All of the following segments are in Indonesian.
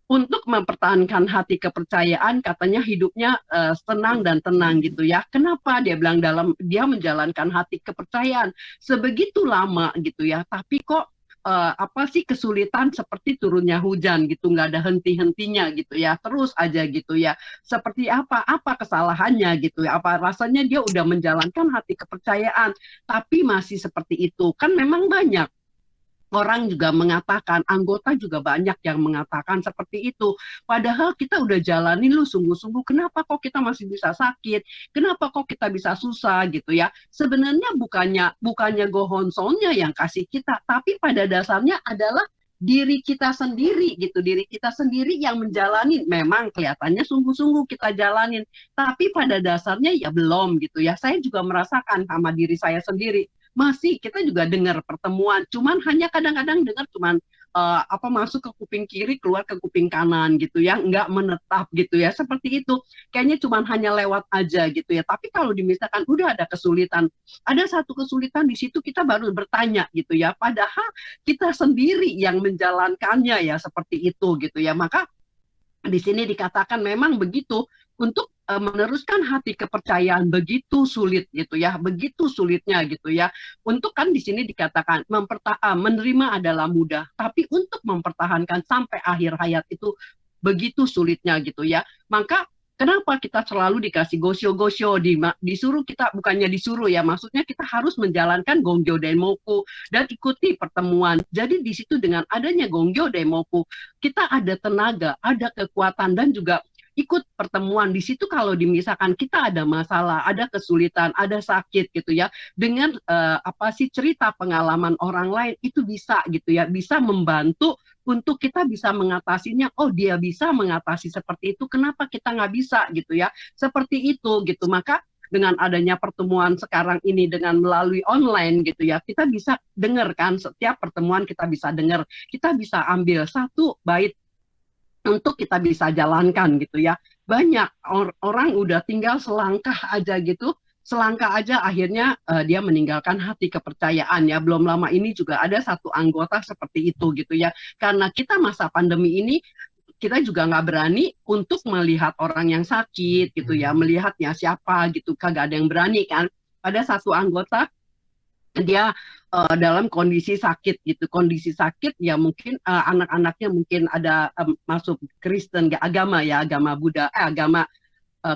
untuk mempertahankan hati kepercayaan, katanya hidupnya tenang dan tenang gitu ya. Kenapa dia bilang dalam dia menjalankan hati kepercayaan sebegitu lama gitu ya, tapi kok apa sih kesulitan seperti turunnya hujan gitu, nggak ada henti-hentinya gitu ya, terus aja gitu ya. Seperti apa kesalahannya gitu ya? Apa rasanya dia udah menjalankan hati kepercayaan, tapi masih seperti itu? Kan memang banyak orang juga mengatakan, anggota juga banyak yang mengatakan seperti itu. Padahal kita udah jalanin lu sungguh-sungguh, kenapa kok kita masih bisa sakit? Kenapa kok kita bisa susah gitu ya? Sebenarnya bukannya bukannya gohonsonnya yang kasih kita, tapi pada dasarnya adalah diri kita sendiri gitu, diri kita sendiri yang menjalani. Memang kelihatannya sungguh-sungguh kita jalanin, tapi pada dasarnya ya belum gitu ya. Saya juga merasakan sama diri saya sendiri, masih kita juga dengar pertemuan, cuman hanya kadang-kadang dengar cuman apa masuk ke kuping kiri keluar ke kuping kanan gitu ya, nggak menetap gitu ya, seperti itu. Kayaknya cuman hanya lewat aja gitu ya. Tapi kalau misalkan udah ada kesulitan, ada satu kesulitan di situ kita baru bertanya gitu ya, padahal kita sendiri yang menjalankannya ya, seperti itu gitu ya. Maka di sini dikatakan memang begitu, untuk meneruskan hati kepercayaan begitu sulit gitu ya, begitu sulitnya gitu ya. Untuk kan di sini dikatakan menerima adalah mudah, tapi untuk mempertahankan sampai akhir hayat itu begitu sulitnya gitu ya. Maka kenapa kita selalu dikasih gosyo-gosyo, disuruh, kita bukannya disuruh ya, maksudnya kita harus menjalankan Gongyo Daimoku dan ikuti pertemuan. Jadi di situ dengan adanya Gongyo Daimoku, kita ada tenaga, ada kekuatan, dan juga ikut pertemuan di situ. Kalau misalkan kita ada masalah, ada kesulitan, ada sakit gitu ya, dengan apa sih cerita pengalaman orang lain itu bisa gitu ya, bisa membantu untuk kita bisa mengatasinya. Oh, dia bisa mengatasi seperti itu, kenapa kita nggak bisa gitu ya, seperti itu gitu. Maka dengan adanya pertemuan sekarang ini dengan melalui online gitu ya, kita bisa dengar kan, setiap pertemuan kita bisa dengar, kita bisa ambil satu bait untuk kita bisa jalankan gitu ya. Banyak orang udah tinggal selangkah aja gitu, selangkah aja akhirnya dia meninggalkan hati kepercayaan ya. Belum lama ini juga ada satu anggota seperti itu gitu ya. Karena kita masa pandemi ini, kita juga nggak berani untuk melihat orang yang sakit gitu ya, melihatnya siapa gitu, kagak ada yang berani kan. Ada satu anggota, dia dalam kondisi sakit gitu, kondisi sakit ya, mungkin anak-anaknya mungkin ada masuk Kristen, agama ya, agama Buddha, agama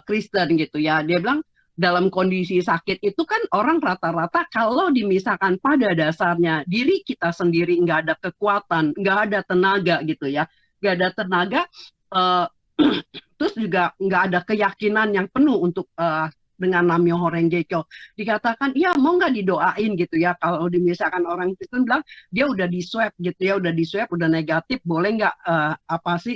Kristen gitu ya. Dia bilang dalam kondisi sakit itu kan orang rata-rata kalau dimisalkan pada dasarnya diri kita sendiri nggak ada kekuatan, nggak ada tenaga gitu ya, nggak ada tenaga, uh, terus juga nggak ada keyakinan yang penuh untuk dengan Namyoho Renge Kyo. Dikatakan, iya mau nggak didoain gitu ya. Kalau misalkan orang Kristen bilang, dia udah di swab gitu ya, udah di swab, udah negatif, boleh nggak apa sih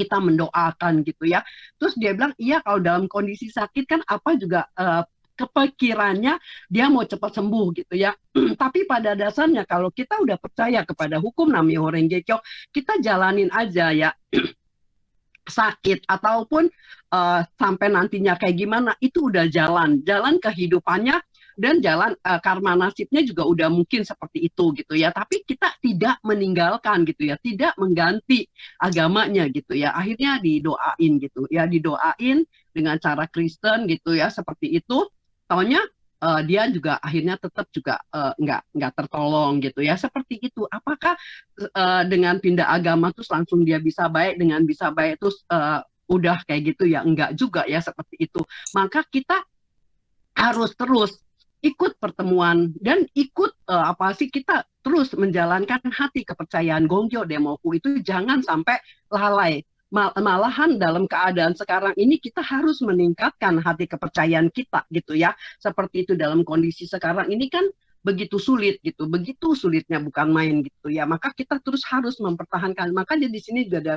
kita mendoakan gitu ya. Terus dia bilang, iya kalau dalam kondisi sakit kan apa juga kepikirannya dia mau cepat sembuh gitu ya. Tapi pada dasarnya kalau kita udah percaya kepada hukum Namyoho Renge Kyo, kita jalanin aja ya, sakit ataupun sampai nantinya kayak gimana, itu udah jalan kehidupannya, dan jalan karma nasibnya juga udah mungkin seperti itu gitu ya. Tapi kita tidak meninggalkan gitu ya, tidak mengganti agamanya gitu ya. Akhirnya didoain gitu ya, didoain dengan cara Kristen gitu ya, seperti itu. Taunya dia juga akhirnya tetap juga nggak tertolong gitu ya, seperti itu. Apakah dengan pindah agama terus langsung dia bisa baik, dengan bisa baik terus udah kayak gitu ya, enggak juga ya, seperti itu. Maka kita harus terus ikut pertemuan dan ikut apa sih, kita terus menjalankan hati kepercayaan Gongyo Demoku itu, jangan sampai lalai. Malahan dalam keadaan sekarang ini kita harus meningkatkan hati kepercayaan kita gitu ya. Seperti itu dalam kondisi sekarang ini kan begitu sulit gitu, begitu sulitnya, bukan main gitu ya. Maka kita terus harus mempertahankan. Maka di sini juga ada,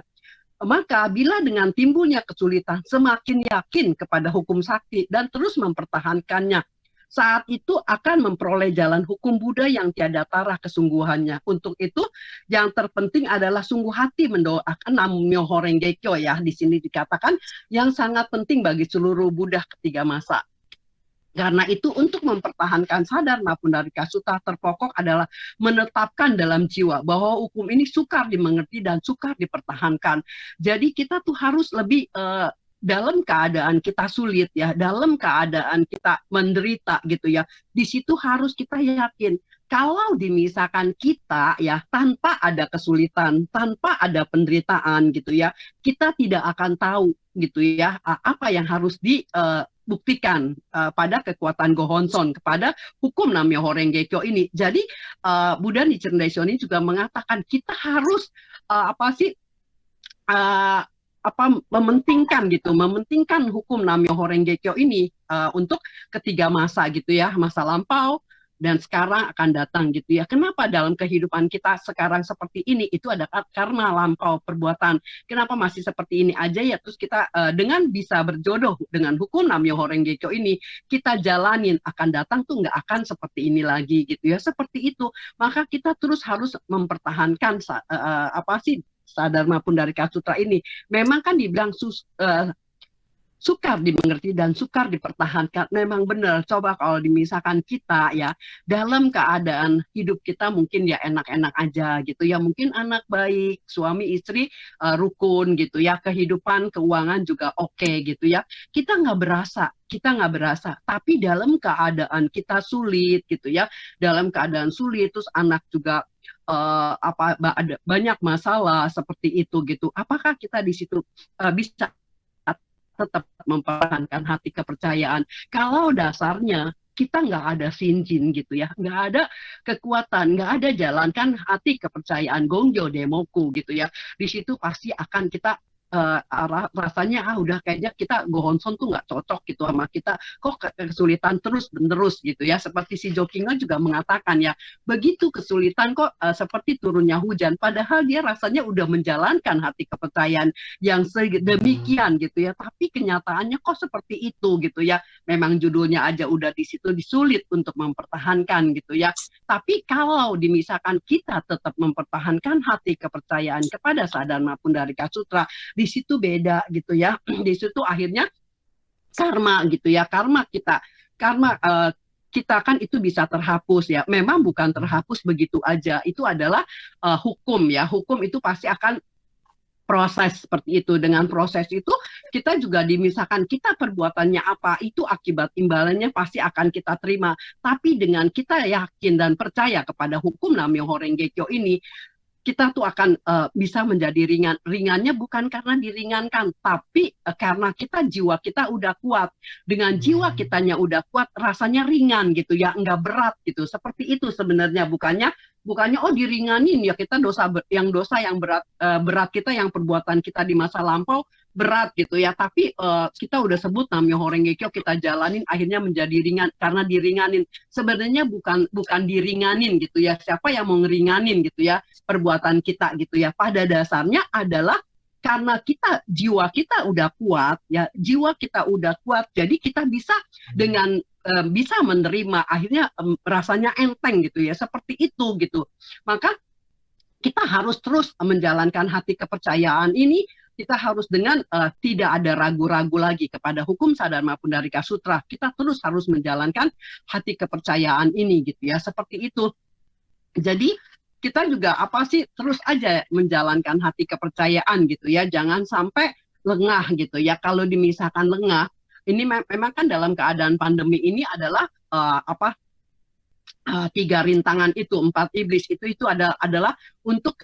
maka bila dengan timbulnya kesulitan, semakin yakin kepada hukum sakti dan terus mempertahankannya. Saat itu akan memperoleh jalan hukum Buddha yang tiada tara kesungguhannya. Untuk itu, yang terpenting adalah sungguh hati mendoakan Nam-myoho Renge Kyo ya. Di sini dikatakan yang sangat penting bagi seluruh Buddha ketiga masa. Karena itu untuk mempertahankan sadar maupun dari kasuta terpokok adalah menetapkan dalam jiwa bahwa hukum ini sukar dimengerti dan sukar dipertahankan. Jadi kita tuh harus lebih dalam keadaan kita sulit ya, dalam keadaan kita menderita gitu ya. Di situ harus kita yakin kalau dimisalkan kita ya tanpa ada kesulitan, tanpa ada penderitaan gitu ya, kita tidak akan tahu gitu ya apa yang harus dibuktikan pada kekuatan Gohonson kepada hukum Namyo Horengekyo ini. Jadi Buddha Nichiren ini juga mengatakan kita harus apa sih uh, apa mementingkan gitu, mementingkan hukum Namyo Horengekyo ini untuk ketiga masa gitu ya, masa lampau dan sekarang akan datang gitu ya. Kenapa dalam kehidupan kita sekarang seperti ini? Itu ada karena lampau perbuatan. Kenapa masih seperti ini aja ya? Terus kita dengan bisa berjodoh dengan hukum Namyo Horengekyo ini, kita jalanin akan datang tuh nggak akan seperti ini lagi gitu ya. Seperti itu. Maka kita terus harus mempertahankan apa sih Sadharma Pundarika Sutra ini. Memang kan dibilang sukar dimengerti dan sukar dipertahankan. Memang benar. Coba kalau dimisalkan kita ya dalam keadaan hidup kita mungkin ya enak-enak aja gitu ya. Mungkin anak baik, suami istri rukun gitu ya. Kehidupan keuangan juga oke gitu ya. Kita nggak berasa. Tapi dalam keadaan kita sulit gitu ya. Dalam keadaan sulit terus anak juga ada banyak masalah seperti itu gitu. Apakah kita di situ bisa tetap mempertahankan hati kepercayaan? Kalau dasarnya kita nggak ada sinjin gitu ya, nggak ada kekuatan, nggak ada jalankan hati kepercayaan gongjo demoku gitu ya, di situ pasti akan kita rasanya udah kayaknya kita Gohonson tuh nggak cocok gitu sama kita, kok kesulitan terus menerus gitu ya, seperti si Jokinga juga mengatakan ya begitu kesulitan kok seperti turunnya hujan, padahal dia rasanya udah menjalankan hati kepercayaan yang sedemikian gitu ya, tapi kenyataannya kok seperti itu gitu ya. Memang judulnya aja udah di situ disulit untuk mempertahankan gitu ya. Tapi kalau dimisalkan kita tetap mempertahankan hati kepercayaan kepada Sadharma Pundarika Sutra, di situ beda gitu ya. Di situ akhirnya karma gitu ya, karma kita kan itu bisa terhapus ya. Memang bukan terhapus begitu aja. Itu adalah hukum ya. Hukum itu pasti akan proses seperti itu. Dengan proses itu kita juga dimisalkan kita perbuatannya apa, itu akibat imbalannya pasti akan kita terima. Tapi dengan kita yakin dan percaya kepada hukum Namyo Horengekyo ini, kita tuh akan bisa menjadi ringan. Ringannya bukan karena diringankan, tapi karena jiwa kita udah kuat. Dengan jiwa kitanya udah kuat, rasanya ringan gitu ya, nggak berat gitu. Seperti itu sebenarnya, bukannya oh diringanin ya, kita dosa yang berat kita, yang perbuatan kita di masa lampau berat gitu ya, tapi kita udah sebut Namyo Horengekyo, kita jalanin akhirnya menjadi ringan karena diringanin. Sebenarnya bukan diringanin gitu ya, siapa yang mau ngeringanin gitu ya perbuatan kita gitu ya. Pada dasarnya adalah karena jiwa kita udah kuat ya, jiwa kita udah kuat, jadi kita bisa dengan bisa menerima, akhirnya rasanya enteng gitu ya, seperti itu gitu. Maka kita harus terus menjalankan hati kepercayaan ini. Kita harus dengan tidak ada ragu-ragu lagi kepada hukum Sadharma Pundarika Sutra. Kita terus harus menjalankan hati kepercayaan ini gitu ya, seperti itu. Jadi kita juga apa sih terus aja menjalankan hati kepercayaan gitu ya, jangan sampai lengah gitu ya. Kalau dimisalkan lengah, ini memang kan dalam keadaan pandemi ini adalah apa tiga rintangan itu, empat iblis itu adalah untuk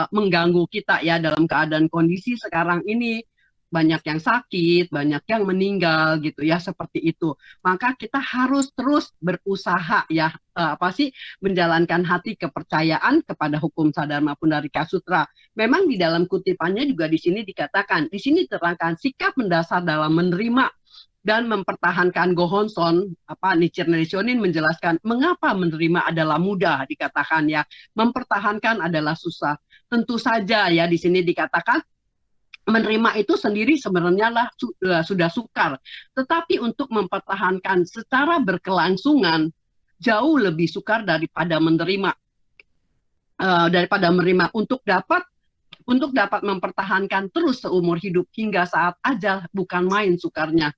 mengganggu kita ya dalam keadaan kondisi sekarang ini, banyak yang sakit, banyak yang meninggal gitu ya, seperti itu. Maka kita harus terus berusaha ya apa sih menjalankan hati kepercayaan kepada hukum Sadharma Pundarika Sutra. Memang di dalam kutipannya juga di sini dikatakan, di sini terangkan sikap mendasar dalam menerima dan mempertahankan Gohonson, Nichiren Daishonin menjelaskan mengapa menerima adalah mudah, dikatakan ya, mempertahankan adalah susah. Tentu saja ya di sini dikatakan menerima itu sendiri sebenarnya sudah sukar, tetapi untuk mempertahankan secara berkelangsungan jauh lebih sukar daripada menerima, untuk dapat mempertahankan terus seumur hidup hingga saat ajal, bukan main sukarnya.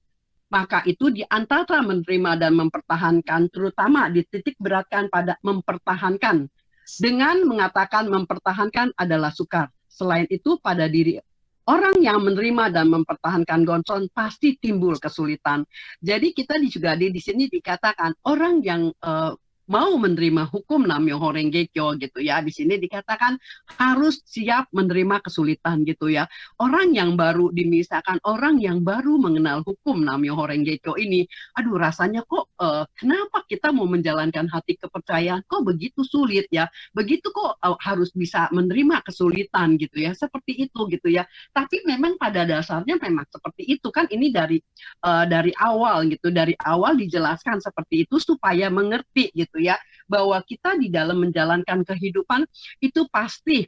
Maka itu di antara menerima dan mempertahankan, terutama dititik beratkan pada mempertahankan. Dengan mengatakan mempertahankan adalah sukar. Selain itu pada diri orang yang menerima dan mempertahankan gonson pasti timbul kesulitan. Jadi kita juga di sini dikatakan orang yang mau menerima hukum Namyoho Renge Kyo gitu ya. Di sini dikatakan harus siap menerima kesulitan gitu ya. Orang yang baru dimisalkan orang yang baru mengenal hukum Namyoho Renge Kyo ini, aduh rasanya kok kenapa kita mau menjalankan hati kepercayaan kok begitu sulit ya. Begitu kok harus bisa menerima kesulitan gitu ya. Seperti itu gitu ya. Tapi memang pada dasarnya memang seperti itu kan ini dari awal gitu, dari awal dijelaskan seperti itu supaya mengerti gitu ya, bahwa kita di dalam menjalankan kehidupan itu pasti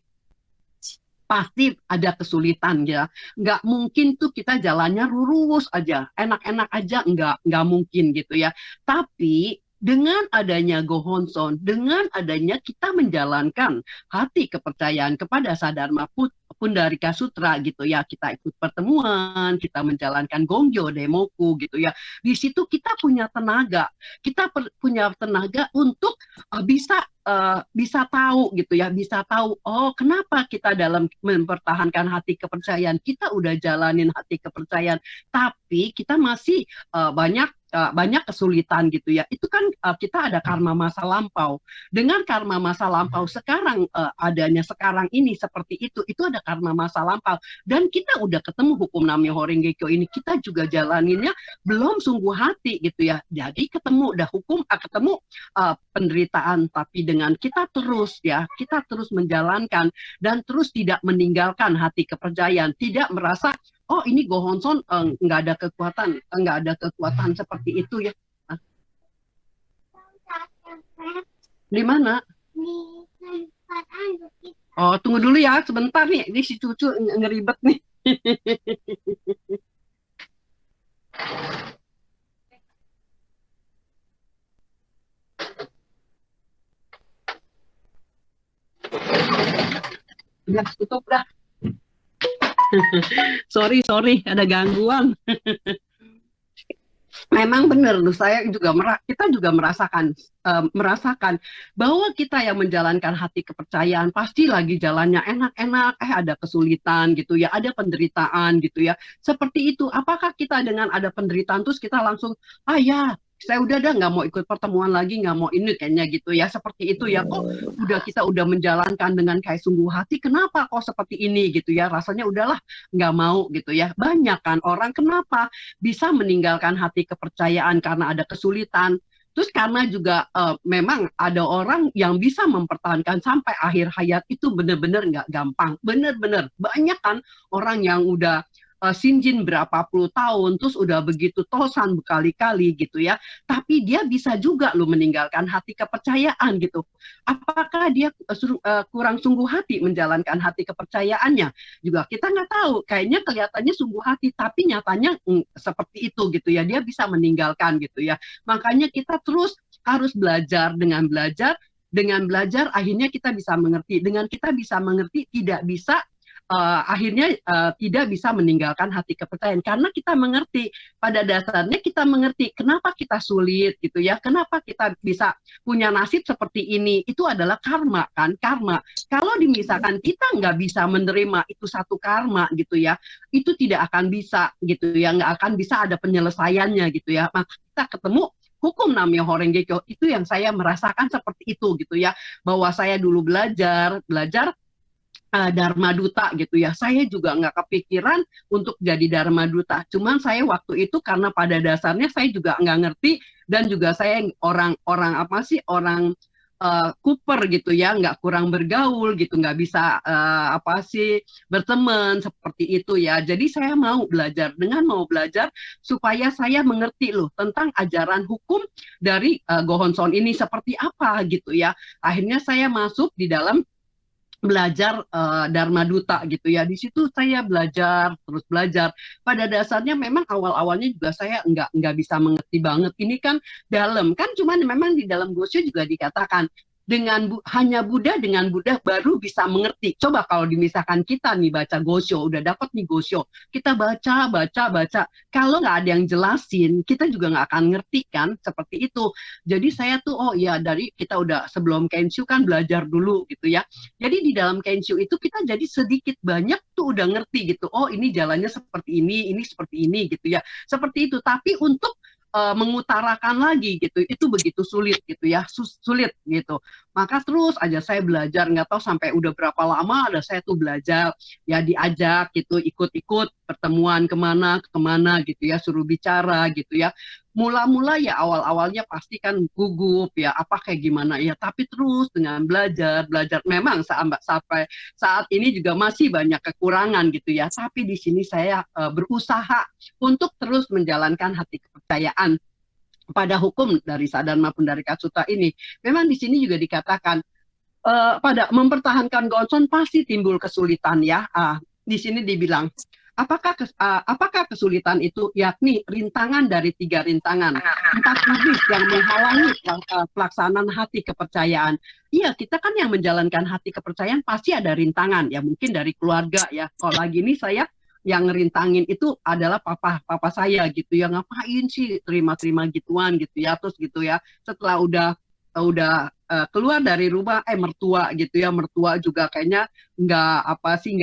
pasti ada kesulitan ya. Nggak mungkin tuh kita jalannya lurus aja, enak-enak aja, nggak mungkin gitu ya. Tapi dengan adanya Gohonson, dengan adanya kita menjalankan hati kepercayaan kepada Sadharma Pundarika Sutra gitu ya, kita ikut pertemuan, kita menjalankan Gongyo, Demoku gitu ya. Di situ kita punya tenaga, punya tenaga untuk bisa tahu gitu ya, bisa tahu oh kenapa kita dalam mempertahankan hati kepercayaan kita udah jalanin hati kepercayaan, tapi kita masih banyak kesulitan gitu ya. Itu kan kita ada karma masa lampau. Dengan karma masa lampau sekarang adanya sekarang ini seperti itu ada karma masa lampau. Dan kita udah ketemu hukum Namyoho Renge Kyo ini, kita juga jalaninnya belum sungguh hati gitu ya. Jadi ketemu udah hukum, ketemu penderitaan, tapi dengan kita terus menjalankan dan terus tidak meninggalkan hati kepercayaan, tidak merasa oh ini Gohonson nggak ada kekuatan seperti itu ya. Di mana? Oh tunggu dulu ya sebentar nih, ini si cucu ngeribet nih. Udah tutup dah. sorry ada gangguan. Memang benar, kita juga merasakan bahwa kita yang menjalankan hati kepercayaan pasti lagi jalannya enak-enak, ada kesulitan gitu ya, ada penderitaan gitu ya. Seperti itu. Apakah kita dengan ada penderitaan terus kita langsung ya saya udah nggak mau ikut pertemuan lagi, nggak mau ini kayaknya gitu ya, seperti itu ya. Kok kita udah menjalankan dengan kayak sungguh hati, kenapa kok seperti ini gitu ya, rasanya udahlah nggak mau gitu ya. Banyak kan orang kenapa bisa meninggalkan hati kepercayaan karena ada kesulitan. Terus karena juga memang ada orang yang bisa mempertahankan sampai akhir hayat itu benar-benar nggak gampang. Benar-benar banyak kan orang yang udah sinjin berapa puluh tahun, terus udah begitu tosan berkali-kali gitu ya. Tapi dia bisa juga lo meninggalkan hati kepercayaan gitu. Apakah dia kurang sungguh hati menjalankan hati kepercayaannya? Juga kita nggak tahu. Kayaknya kelihatannya sungguh hati, tapi nyatanya seperti itu gitu ya. Dia bisa meninggalkan gitu ya. Makanya kita terus harus dengan belajar akhirnya kita bisa mengerti. Dengan kita bisa mengerti tidak bisa akhirnya tidak bisa meninggalkan hati kepercayaan karena kita mengerti, pada dasarnya kita mengerti kenapa kita sulit gitu ya, kenapa kita bisa punya nasib seperti ini, itu adalah karma kan, karma. Kalau misalkan kita nggak bisa menerima itu satu karma gitu ya, itu tidak akan bisa gitu ya, nggak akan bisa ada penyelesaiannya gitu ya. Maka kita ketemu hukum Namyoho Renge Kyo, itu yang saya merasakan seperti itu gitu ya, bahwa saya dulu belajar Dharma Duta gitu ya. Saya juga nggak kepikiran untuk jadi Dharma Duta. Cuman saya waktu itu karena pada dasarnya saya juga nggak ngerti dan juga saya orang Cooper gitu ya, nggak kurang bergaul gitu, nggak bisa berteman seperti itu ya. Jadi saya mau belajar supaya saya mengerti loh tentang ajaran hukum dari Gohonson ini seperti apa gitu ya. Akhirnya saya masuk di dalam belajar Dharma Duta gitu ya. Di situ saya terus belajar. Pada dasarnya memang awal-awalnya juga saya nggak bisa mengerti banget. Ini kan dalam kan, cuman memang di dalam Gosyo juga dikatakan hanya Buddha dengan Buddha baru bisa mengerti. Coba kalau misalkan kita nih baca Gosho, udah dapat nih Gosho, kita baca. Kalau nggak ada yang jelasin, kita juga nggak akan ngerti kan, seperti itu. Jadi saya tuh, oh ya dari kita udah sebelum Kenshu kan belajar dulu gitu ya. Jadi di dalam Kenshu itu kita jadi sedikit banyak tuh udah ngerti gitu. Oh ini jalannya seperti ini seperti ini gitu ya. Seperti itu. Tapi untuk mengutarakan lagi gitu itu begitu sulit gitu ya, sulit gitu. Maka terus aja saya belajar, nggak tahu sampai udah berapa lama ada saya tuh belajar ya, diajak gitu, ikut-ikut pertemuan kemana kemana gitu ya, suruh bicara gitu ya. Mula-mula ya awal-awalnya pasti kan gugup ya, apa kayak gimana ya, tapi terus dengan belajar memang sampai saat ini juga masih banyak kekurangan gitu ya, tapi di sini saya berusaha untuk terus menjalankan hati kepercayaan pada hukum dari Sadharma Pundarika Sutta ini. Memang di sini juga dikatakan pada mempertahankan Gonson pasti timbul kesulitan ya. Di sini dibilang apakah kesulitan itu, yakni rintangan dari 3 rintangan, 4 iblis yang menghalangi pelaksanaan hati kepercayaan. Iya, kita kan yang menjalankan hati kepercayaan pasti ada rintangan ya, mungkin dari keluarga ya. Kalau lagi ini saya yang ngerintangin itu adalah papa saya gitu ya, ngapain sih terima gituan gitu ya, terus gitu ya setelah udah keluar dari rumah mertua gitu ya, mertua juga kayaknya nggak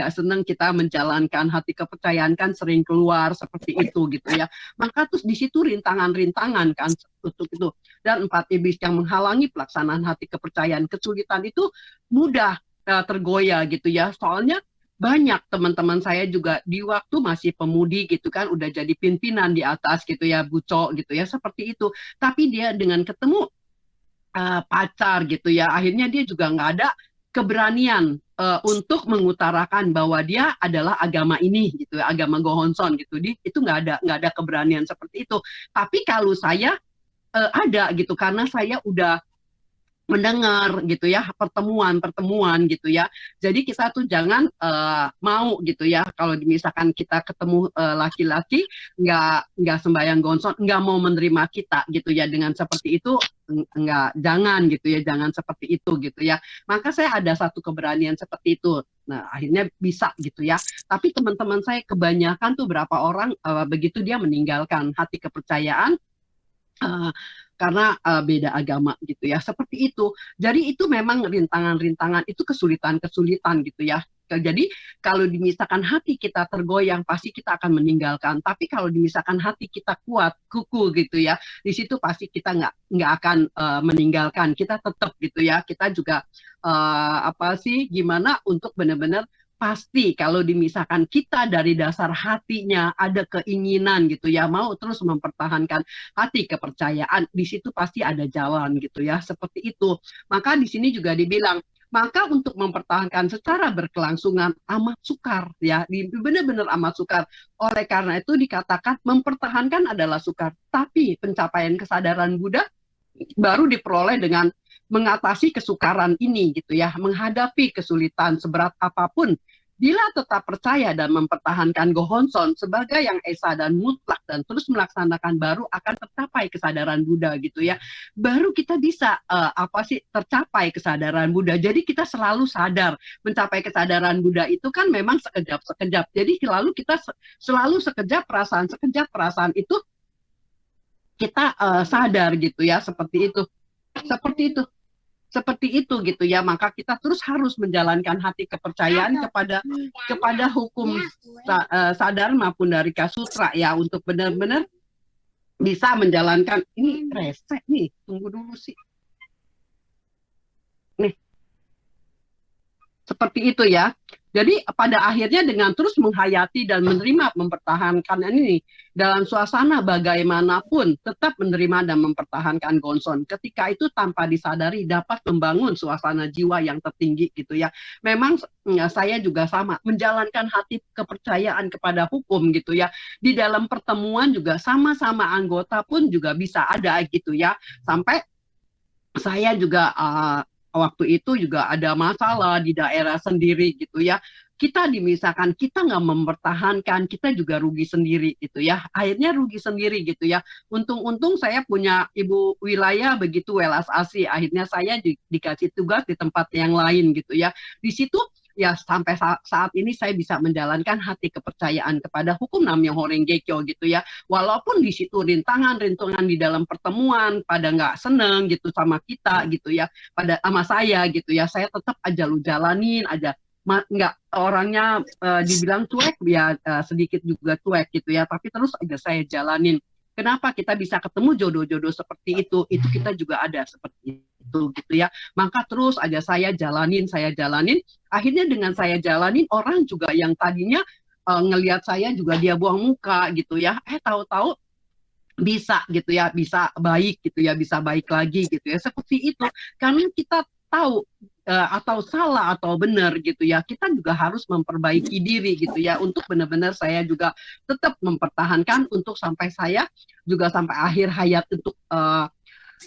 seneng kita menjalankan hati kepercayaan, kan sering keluar seperti itu gitu ya. Maka terus di situ rintangan-rintangan kan untuk itu. Dan 4 iblis yang menghalangi pelaksanaan hati kepercayaan, kesulitan itu mudah tergoyah gitu ya. Soalnya banyak teman-teman saya juga di waktu masih pemudi gitu kan, udah jadi pimpinan di atas gitu ya, buco gitu ya, seperti itu. Tapi dia dengan ketemu pacar gitu ya, akhirnya dia juga nggak ada keberanian untuk mengutarakan bahwa dia adalah agama ini gitu ya, agama Gohonson gitu. Itu nggak ada keberanian seperti itu. Tapi kalau saya ada gitu, karena saya udah mendengar gitu ya, pertemuan gitu ya. Jadi kita tuh jangan mau gitu ya, kalau misalkan kita ketemu laki-laki nggak sembahyang gonson, nggak mau menerima kita gitu ya, dengan seperti itu jangan gitu ya, jangan seperti itu gitu ya. Maka saya ada satu keberanian seperti itu. Nah, akhirnya bisa gitu ya. Tapi teman-teman saya kebanyakan tuh berapa orang begitu dia meninggalkan hati kepercayaan uh, karena beda agama gitu ya, seperti itu. Jadi itu memang rintangan-rintangan, itu kesulitan-kesulitan gitu ya. Jadi kalau misalkan hati kita tergoyang, pasti kita akan meninggalkan. Tapi kalau misalkan hati kita kuat, kuku gitu ya, di situ pasti kita nggak akan meninggalkan. Kita tetap gitu ya. Kita juga gimana untuk benar-benar pasti kalau misalkan kita dari dasar hatinya ada keinginan gitu ya, mau terus mempertahankan hati kepercayaan, di situ pasti ada jalan gitu ya, seperti itu. Maka di sini juga dibilang, maka untuk mempertahankan secara berkelangsungan amat sukar ya, benar-benar amat sukar. Oleh karena itu dikatakan mempertahankan adalah sukar, tapi pencapaian kesadaran Buddha baru diperoleh dengan mengatasi kesukaran ini gitu ya, menghadapi kesulitan seberat apapun. Bila tetap percaya dan mempertahankan Gohonson sebagai yang esa dan mutlak dan terus melaksanakan, baru akan tercapai kesadaran Buddha gitu ya. Baru kita bisa tercapai kesadaran Buddha. Jadi kita selalu sadar mencapai kesadaran Buddha itu kan memang sekejap-sekejap. Jadi kita selalu sekejap perasaan itu kita sadar gitu ya, seperti itu. Seperti itu gitu ya. Maka kita terus harus menjalankan hati kepercayaan kepada hukum Sadharma Pundarika Sutra ya, untuk benar-benar bisa menjalankan. Ini resek nih, tunggu dulu sih nih, seperti itu ya. Jadi pada akhirnya dengan terus menghayati dan menerima, mempertahankan ini dalam suasana bagaimanapun, tetap menerima dan mempertahankan Gonson. Ketika itu tanpa disadari dapat membangun suasana jiwa yang tertinggi gitu ya. Memang saya juga sama, menjalankan hati kepercayaan kepada hukum gitu ya. Di dalam pertemuan juga sama-sama anggota pun juga bisa ada gitu ya. Sampai saya juga waktu itu juga ada masalah di daerah sendiri gitu ya. Kita misalkan kita nggak mempertahankan, kita juga rugi sendiri gitu ya. Akhirnya rugi sendiri gitu ya. Untung-untung saya punya ibu wilayah begitu welas asih. Akhirnya saya dikasih tugas di tempat yang lain gitu ya. Di situ ya sampai saat ini saya bisa menjalankan hati kepercayaan kepada hukum Namyo Horengekyo gitu ya. Walaupun di situ rintangan-rintangan di dalam pertemuan pada nggak seneng gitu sama kita gitu ya, pada sama saya gitu ya, saya tetap aja lu jalanin aja. Nggak orangnya dibilang cuek ya, sedikit juga cuek gitu ya, tapi terus aja saya jalanin. Kenapa kita bisa ketemu jodoh-jodoh seperti itu kita juga ada seperti itu gitu ya. Maka terus aja saya jalanin. Akhirnya dengan saya jalanin, orang juga yang tadinya ngelihat saya juga dia buang muka gitu ya. Tahu-tahu bisa gitu ya, bisa baik gitu ya, bisa baik lagi gitu ya. Seperti itu. Karena kita tahu atau salah atau benar gitu ya, kita juga harus memperbaiki diri gitu ya, untuk benar-benar saya juga tetap mempertahankan untuk sampai saya juga sampai akhir hayat, untuk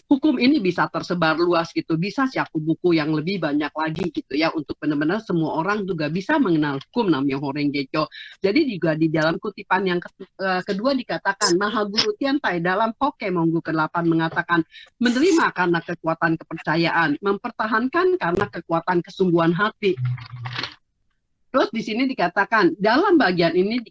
hukum ini bisa tersebar luas gitu, bisa cakup buku yang lebih banyak lagi gitu ya, untuk benar-benar semua orang juga bisa mengenal hukum Namyo Horengekyo. Jadi juga di dalam kutipan yang kedua dikatakan, Mahaguru Tiantai dalam Hoke Monggu ke-8 mengatakan, menerima karena kekuatan kepercayaan, mempertahankan karena kekuatan kesungguhan hati. Terus di sini dikatakan dalam bagian ini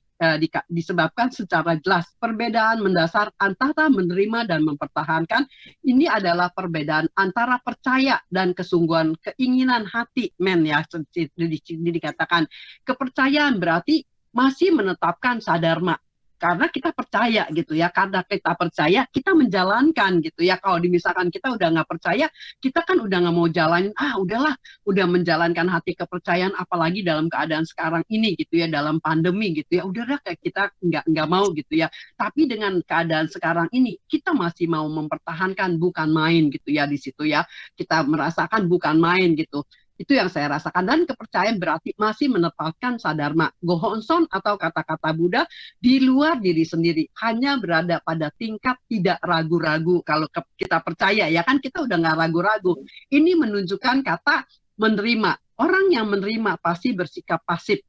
disebabkan secara jelas perbedaan mendasar antara menerima dan mempertahankan ini adalah perbedaan antara percaya dan kesungguhan keinginan hati ya. Dikatakan kepercayaan berarti masih menetapkan sadharma, karena kita percaya gitu ya, karena kita percaya kita menjalankan gitu ya. Kalau misalkan kita udah nggak percaya, kita kan udah nggak mau jalanin, udahlah, udah menjalankan hati kepercayaan, apalagi dalam keadaan sekarang ini gitu ya, dalam pandemi gitu ya, udahlah kayak kita nggak mau gitu ya. Tapi dengan keadaan sekarang ini kita masih mau mempertahankan, bukan main gitu ya. Di situ ya kita merasakan bukan main gitu. Itu yang saya rasakan. Dan kepercayaan berarti masih menetapkan sadharma, gohonson atau kata-kata Buddha di luar diri sendiri, hanya berada pada tingkat tidak ragu-ragu. Kalau kita percaya ya kan, kita udah nggak ragu-ragu. Ini menunjukkan kata menerima. Orang yang menerima pasti bersikap pasif,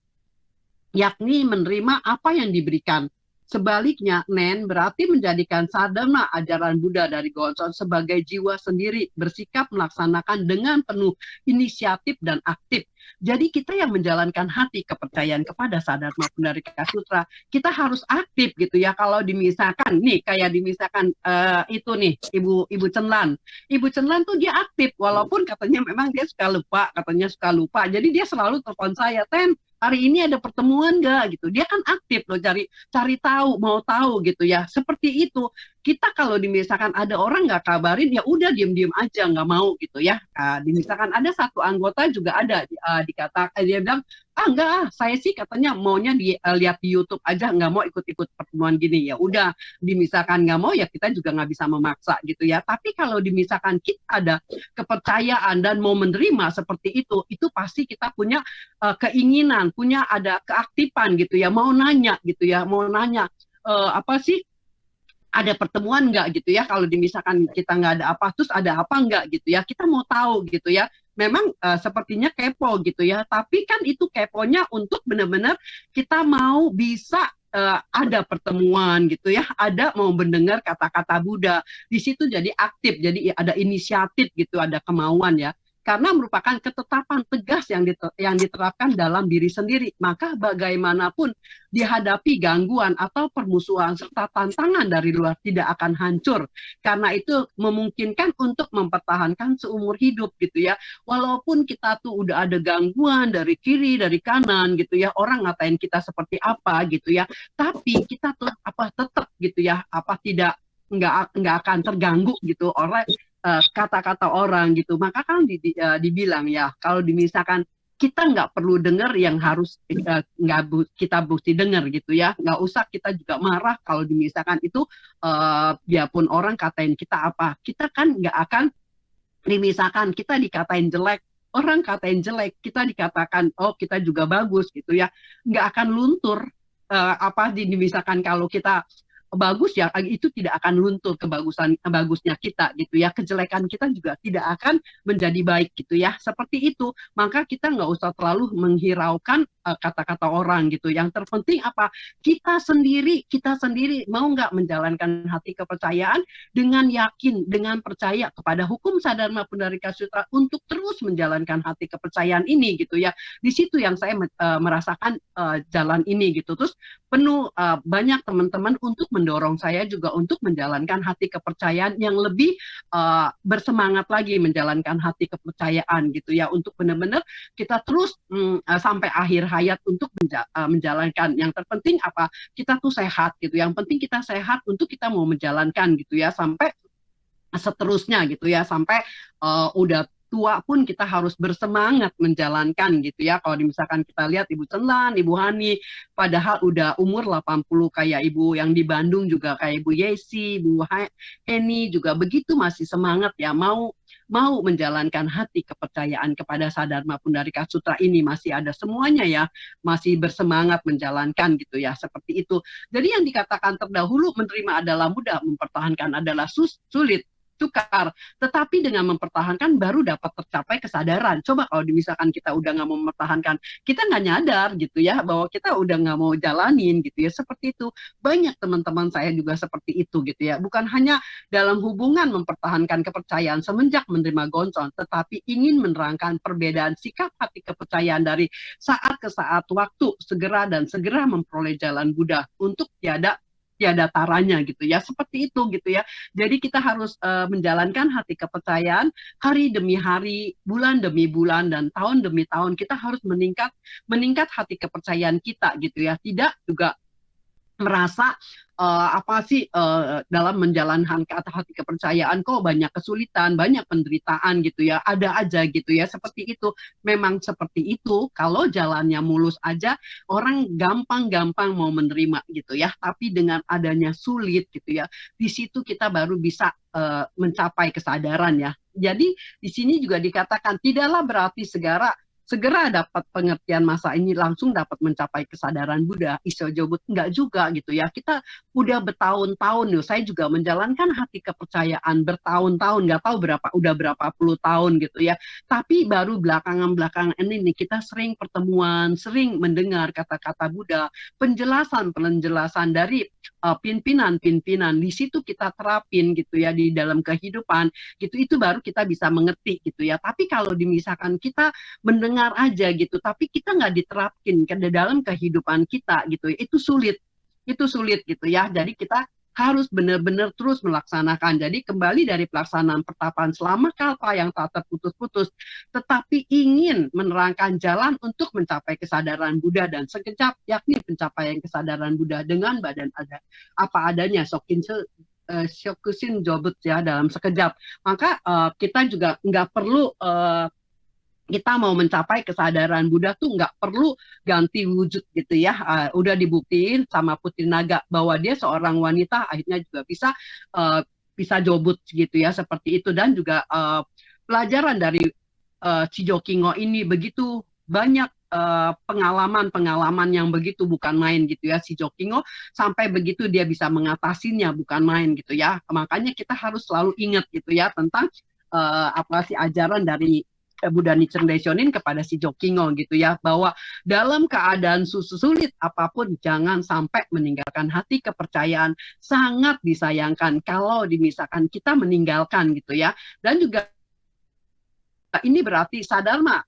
yakni menerima apa yang diberikan. Sebaliknya, Nen berarti menjadikan sadhana ajaran Buddha dari Gonson sebagai jiwa sendiri, bersikap melaksanakan dengan penuh inisiatif dan aktif. Jadi kita yang menjalankan hati kepercayaan kepada Sadharma Pundarika Sutra, kita harus aktif gitu ya. Kalau dimisalkan nih, kayak dimisalkan itu nih, Ibu Cenlan. Ibu Cenlan tuh dia aktif, walaupun katanya memang dia suka lupa. Jadi dia selalu telepon saya, Ten, hari ini ada pertemuan nggak gitu. Dia kan aktif loh, cari tahu, mau tahu gitu ya. Seperti itu. Kita kalau misalkan ada orang nggak kabarin, ya udah diem-diem aja, nggak mau gitu ya. Misalkan ada satu anggota juga ada dikatakan, dia bilang, enggak, saya sih katanya maunya lihat di YouTube aja, nggak mau ikut-ikut pertemuan gini. Ya udah, misalkan nggak mau ya kita juga nggak bisa memaksa gitu ya. Tapi kalau misalkan kita ada kepercayaan dan mau menerima seperti itu pasti kita punya keinginan, punya ada keaktifan gitu ya, mau nanya gitu ya, apa sih, ada pertemuan nggak gitu ya. Kalau misalkan kita nggak ada apa, terus ada apa nggak gitu ya, kita mau tahu gitu ya. Memang sepertinya kepo gitu ya, tapi kan itu keponya untuk benar-benar kita mau bisa ada pertemuan gitu ya, ada mau mendengar kata-kata Buddha. Di situ jadi aktif, jadi ada inisiatif gitu, ada kemauan ya. Karena merupakan ketetapan tegas yang diterapkan dalam diri sendiri. Maka bagaimanapun dihadapi gangguan atau permusuhan serta tantangan dari luar tidak akan hancur. Karena itu memungkinkan untuk mempertahankan seumur hidup gitu ya. Walaupun kita tuh udah ada gangguan dari kiri, dari kanan gitu ya, orang ngatain kita seperti apa gitu ya, tapi kita tuh tetap gitu ya, nggak akan terganggu gitu orang, kata-kata orang gitu. Maka kan dibilang ya, kalau misalkan kita nggak perlu dengar yang harus nggak kita mesti dengar gitu ya. Nggak usah kita juga marah kalau misalkan itu biarpun orang katain kita apa, kita kan nggak akan, misalkan kita dikatain jelek, orang katain jelek, kita dikatakan oh kita juga bagus gitu ya, nggak akan luntur. Misalkan kalau kita bagus ya, itu tidak akan luntur bagusnya kita gitu ya, kejelekan kita juga tidak akan menjadi baik gitu ya, seperti itu. Maka kita nggak usah terlalu menghiraukan kata-kata orang gitu. Yang terpenting apa, kita sendiri mau nggak menjalankan hati kepercayaan dengan yakin, dengan percaya kepada hukum Sadharma Pundarika Sutra untuk terus menjalankan hati kepercayaan ini gitu ya. Di situ yang saya merasakan jalan ini gitu. Terus penuh banyak teman-teman untuk mendorong saya juga untuk menjalankan hati kepercayaan yang lebih bersemangat lagi menjalankan hati kepercayaan gitu ya, untuk benar-benar kita terus sampai akhir hayat untuk menjalankan. Yang terpenting apa, kita tuh sehat gitu, yang penting kita sehat untuk kita mau menjalankan gitu ya, sampai seterusnya gitu ya, sampai udah tua pun kita harus bersemangat menjalankan gitu ya. Kalau misalkan kita lihat Ibu Cenlan, Ibu Hani, padahal udah umur 80, kayak Ibu yang di Bandung juga kayak Ibu Yesi, Ibu Heni juga begitu, masih semangat ya, mau mau menjalankan hati kepercayaan kepada Sadharma Pundarika Sutra ini, masih ada semuanya ya, masih bersemangat menjalankan gitu ya, seperti itu. Jadi yang dikatakan terdahulu, menerima adalah mudah, mempertahankan adalah sulit, sukar. Tetapi dengan mempertahankan baru dapat tercapai kesadaran. Coba kalau misalkan kita udah nggak mau mempertahankan, kita nggak nyadar gitu ya, bahwa kita udah nggak mau jalanin gitu ya, seperti itu. Banyak teman-teman saya juga seperti itu gitu ya. Bukan hanya dalam hubungan mempertahankan kepercayaan semenjak menerima Gonson, tetapi ingin menerangkan perbedaan sikap hati kepercayaan dari saat ke saat waktu, segera dan segera memperoleh jalan Buddha untuk tiada taranya gitu ya, seperti itu gitu ya. Jadi kita harus menjalankan hati kepercayaan hari demi hari, bulan demi bulan, dan tahun demi tahun. Kita harus meningkat hati kepercayaan kita gitu ya, tidak juga merasa apa sih dalam menjalankan kata hati kepercayaan kok banyak kesulitan, banyak penderitaan gitu ya, ada aja gitu ya, seperti itu. Memang seperti itu, kalau jalannya mulus aja orang gampang-gampang mau menerima gitu ya, tapi dengan adanya sulit gitu ya, di situ kita baru bisa mencapai kesadaran ya. Jadi di sini juga dikatakan tidaklah berarti segera dapat pengertian masa ini langsung dapat mencapai kesadaran Buddha. Iso jobut enggak juga gitu ya. Kita udah bertahun-tahun nih, saya juga menjalankan hati kepercayaan bertahun-tahun, nggak tahu udah berapa puluh tahun gitu ya. Tapi baru belakangan-belakangan ini nih kita sering pertemuan, sering mendengar kata-kata Buddha, penjelasan-penjelasan dari pimpinan-pimpinan. Di situ kita terapin gitu ya di dalam kehidupan gitu, itu baru kita bisa mengerti gitu ya. Tapi kalau misalkan kita mendengar aja gitu, tapi kita nggak diterapkin ke dalam kehidupan kita gitu, itu sulit gitu ya. Jadi kita harus benar-benar terus melaksanakan. Jadi kembali dari pelaksanaan pertapaan selama kalpa yang tak terputus-putus, tetapi ingin menerangkan jalan untuk mencapai kesadaran Buddha dan sekejap, yakni pencapaian kesadaran Buddha dengan badan ada apa adanya, Shokusin Jobut ya, dalam sekejap. Maka kita juga nggak perlu kita mau mencapai kesadaran Buddha tuh nggak perlu ganti wujud gitu ya. Udah dibuktiin sama Putri Naga bahwa dia seorang wanita akhirnya juga bisa jobut gitu ya, seperti itu. Dan juga pelajaran dari Chijokingo ini begitu banyak pengalaman-pengalaman yang begitu bukan main gitu ya, si Jokingo sampai begitu dia bisa mengatasinya, bukan main gitu ya. Makanya kita harus selalu ingat gitu ya tentang apa sih ajaran dari Buddha Nichiren Daishonin kepada si Jokingo gitu ya, bahwa dalam keadaan sulit apapun jangan sampai meninggalkan hati kepercayaan. Sangat disayangkan kalau misalkan kita meninggalkan gitu ya. Dan juga ini berarti sadharma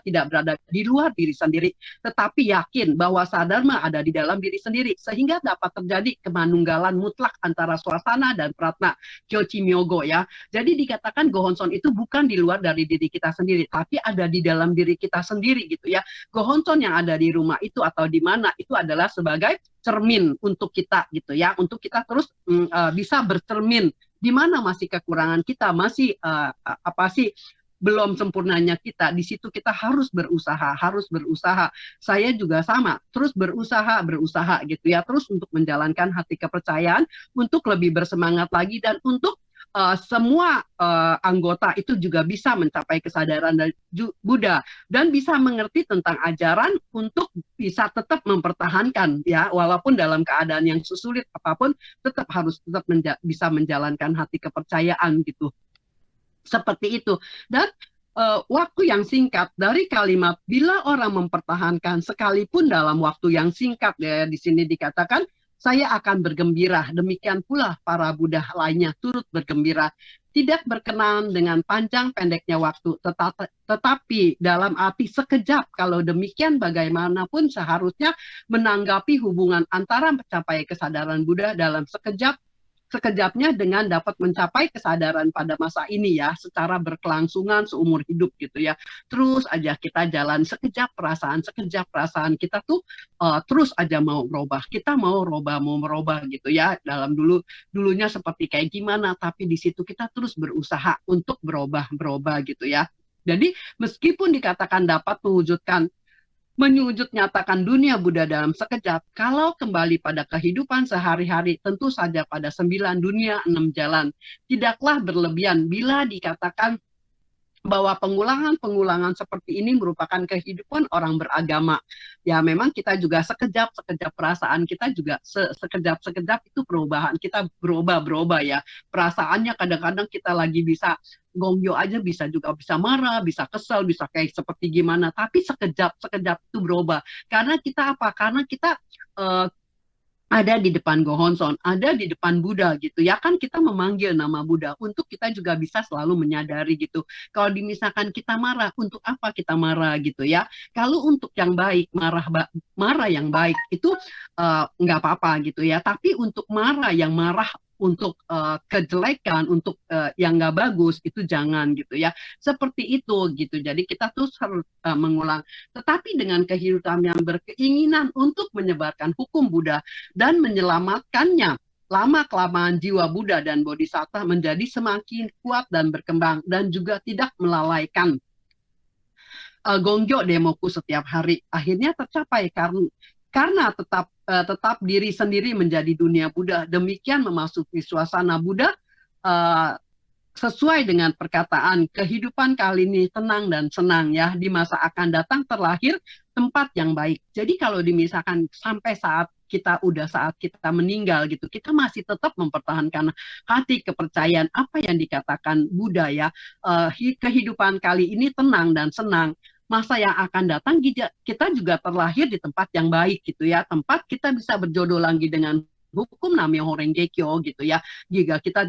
tidak berada di luar diri sendiri, tetapi yakin bahwa sadharma ada di dalam diri sendiri, sehingga dapat terjadi kemanunggalan mutlak antara swasana dan pratna, kyochi myogo ya. Jadi dikatakan Gohonson itu bukan di luar dari diri kita sendiri, tapi ada di dalam diri kita sendiri gitu ya. Gohonson yang ada di rumah itu atau di mana itu adalah sebagai cermin untuk kita gitu ya, untuk kita terus bisa bercermin di mana masih kekurangan kita, masih apa sih belum sempurnanya kita. Di situ kita harus berusaha. Saya juga sama, terus berusaha gitu ya, terus untuk menjalankan hati kepercayaan, untuk lebih bersemangat lagi, dan untuk semua anggota itu juga bisa mencapai kesadaran dari Buddha dan bisa mengerti tentang ajaran untuk bisa tetap mempertahankan ya, walaupun dalam keadaan yang sesulit apapun tetap harus tetap bisa menjalankan hati kepercayaan gitu, seperti itu. Dan waktu yang singkat dari kalimat bila orang mempertahankan sekalipun dalam waktu yang singkat ya, di sini dikatakan saya akan bergembira, demikian pula para Buddha lainnya turut bergembira, tidak berkenan dengan panjang pendeknya waktu, tetapi dalam arti sekejap. Kalau demikian bagaimanapun seharusnya menanggapi hubungan antara mencapai kesadaran Buddha dalam sekejapnya dengan dapat mencapai kesadaran pada masa ini ya, secara berkelangsungan seumur hidup gitu ya. Terus aja kita jalan sekejap perasaan kita tuh terus aja mau berubah, kita mau merubah gitu ya. Dalam dulunya seperti kayak gimana, tapi di situ kita terus berusaha untuk berubah gitu ya. Jadi meskipun dikatakan dapat menyujud nyatakan dunia Buddha dalam sekejap, kalau kembali pada kehidupan sehari-hari, tentu saja pada 9 dunia 6 jalan, tidaklah berlebihan bila dikatakan bahwa pengulangan-pengulangan seperti ini merupakan kehidupan orang beragama. Ya memang kita juga sekejap-sekejap perasaan kita juga sekejap-sekejap itu perubahan. Kita berubah-berubah ya. Perasaannya kadang-kadang kita lagi bisa gongyo aja, bisa juga bisa marah, bisa kesel, bisa kayak seperti gimana. Tapi sekejap-sekejap itu berubah. Karena kita apa? Karena kita uh, ada di depan Gohonson, ada di depan Buddha gitu ya, kan kita memanggil nama Buddha untuk kita juga bisa selalu menyadari gitu. Kalau misalkan kita marah, untuk apa kita marah gitu ya? Kalau untuk yang baik, marah yang baik itu nggak apa-apa gitu ya. Tapi untuk marah untuk kejelekan, untuk yang nggak bagus itu jangan gitu ya. Seperti itu gitu. Jadi kita terus harus mengulang. Tetapi dengan kehidupan yang berkeinginan untuk menyebarkan hukum Buddha dan menyelamatkannya, lama-kelamaan jiwa Buddha dan Bodhisattva menjadi semakin kuat dan berkembang dan juga tidak melalaikan Gongyo demoku setiap hari. Akhirnya tercapai karena tetap diri sendiri menjadi dunia Buddha. Demikian memasuki suasana Buddha sesuai dengan perkataan kehidupan kali ini tenang dan senang ya, di masa akan datang terlahir tempat yang baik. Jadi kalau dimisalkan sampai saat kita meninggal gitu, kita masih tetap mempertahankan hati kepercayaan apa yang dikatakan Buddha ya, kehidupan kali ini tenang dan senang, masa yang akan datang kita juga terlahir di tempat yang baik gitu ya, tempat kita bisa berjodoh lagi dengan hukum Nam-myoho Renge Kyo gitu ya, jika kita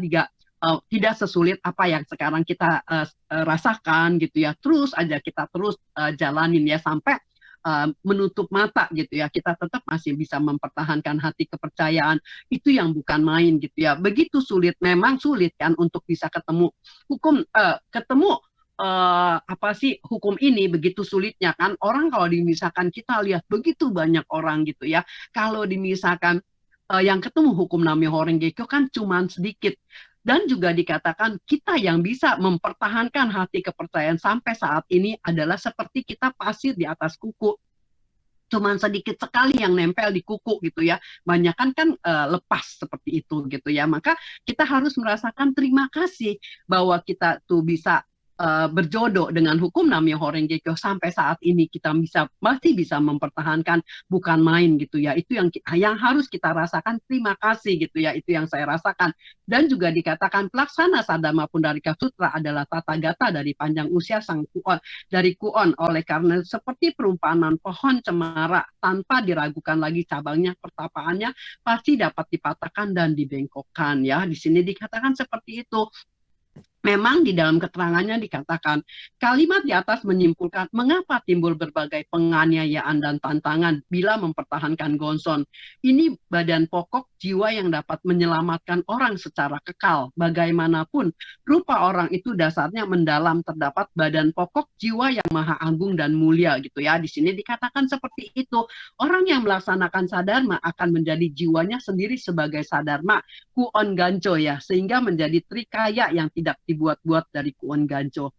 tidak sesulit apa yang sekarang kita rasakan gitu ya, terus aja kita terus jalanin ya sampai menutup mata gitu ya, kita tetap masih bisa mempertahankan hati kepercayaan. Itu yang bukan main gitu ya. Begitu sulit, memang sulit kan untuk bisa ketemu ketemu apa sih hukum ini, begitu sulitnya kan. Orang kalau dimisalkan kita lihat begitu banyak orang gitu ya, kalau dimisalkan yang ketemu hukum Nam-myoho Renge Kyo kan cuman sedikit. Dan juga dikatakan kita yang bisa mempertahankan hati kepercayaan sampai saat ini adalah seperti kita pasir di atas kuku. Cuman sedikit sekali yang nempel di kuku gitu ya. Banyakan kan lepas seperti itu gitu ya. Maka kita harus merasakan terima kasih bahwa kita tuh bisa berjodoh dengan hukum Nam-myoho Renge Kyo sampai saat ini, kita masih bisa mempertahankan, bukan main gitu ya. Itu yang harus kita rasakan, terima kasih gitu ya. Itu yang saya rasakan. Dan juga dikatakan pelaksana Sadama Pundarika Sutra adalah tata gata dari panjang usia sang Kuon, dari Kuon, oleh karena seperti perumpamaan pohon cemara tanpa diragukan lagi cabangnya, pertapaannya pasti dapat dipatahkan dan dibengkokkan ya. Di sini dikatakan seperti itu. Memang di dalam keterangannya dikatakan, kalimat di atas menyimpulkan mengapa timbul berbagai penganiayaan dan tantangan bila mempertahankan Gonson. Ini badan pokok jiwa yang dapat menyelamatkan orang secara kekal. Bagaimanapun, rupa orang itu dasarnya mendalam, terdapat badan pokok jiwa yang maha agung dan mulia gitu ya. Di sini dikatakan seperti itu. Orang yang melaksanakan sadharma akan menjadi jiwanya sendiri sebagai sadharma, Kuon Gancho ya, sehingga menjadi trikaya yang tidak dibuat-buat dari Kuon Gancho.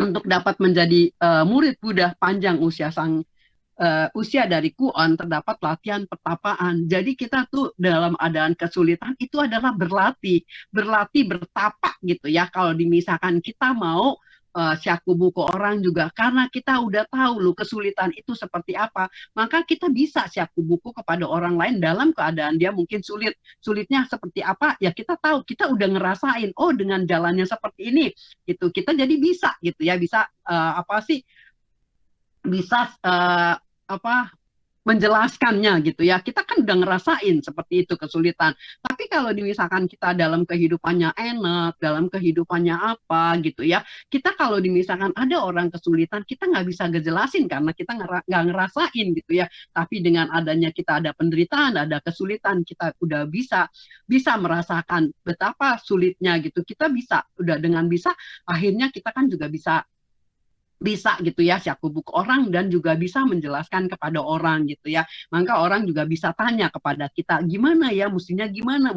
Untuk dapat menjadi murid Buddha panjang usia sang usia dari Kuon terdapat latihan pertapaan. Jadi kita tuh dalam keadaan kesulitan itu adalah berlatih, berlatih bertapa gitu ya. Kalau misalkan kita mau syaku buku orang juga karena kita udah tahu loh kesulitan itu seperti apa, maka kita bisa syaku buku kepada orang lain dalam keadaan dia mungkin sulit. Sulitnya seperti apa? Ya kita tahu, kita udah ngerasain. Oh, dengan jalannya seperti ini gitu. Kita jadi bisa gitu ya, bisa apa sih? Bisa apa menjelaskannya gitu ya. Kita kan udah ngerasain seperti itu kesulitan. Tapi kalau misalkan kita dalam kehidupannya enak, dalam kehidupannya apa gitu ya, kita kalau misalkan ada orang kesulitan, kita nggak bisa ngejelasin karena kita nggak ngerasain gitu ya. Tapi dengan adanya kita ada penderitaan, ada kesulitan, kita udah bisa bisa merasakan betapa sulitnya gitu. Kita bisa udah dengan bisa akhirnya kita kan juga bisa bisa gitu ya syakubuk orang dan juga bisa menjelaskan kepada orang gitu ya. Maka orang juga bisa tanya kepada kita gimana gimana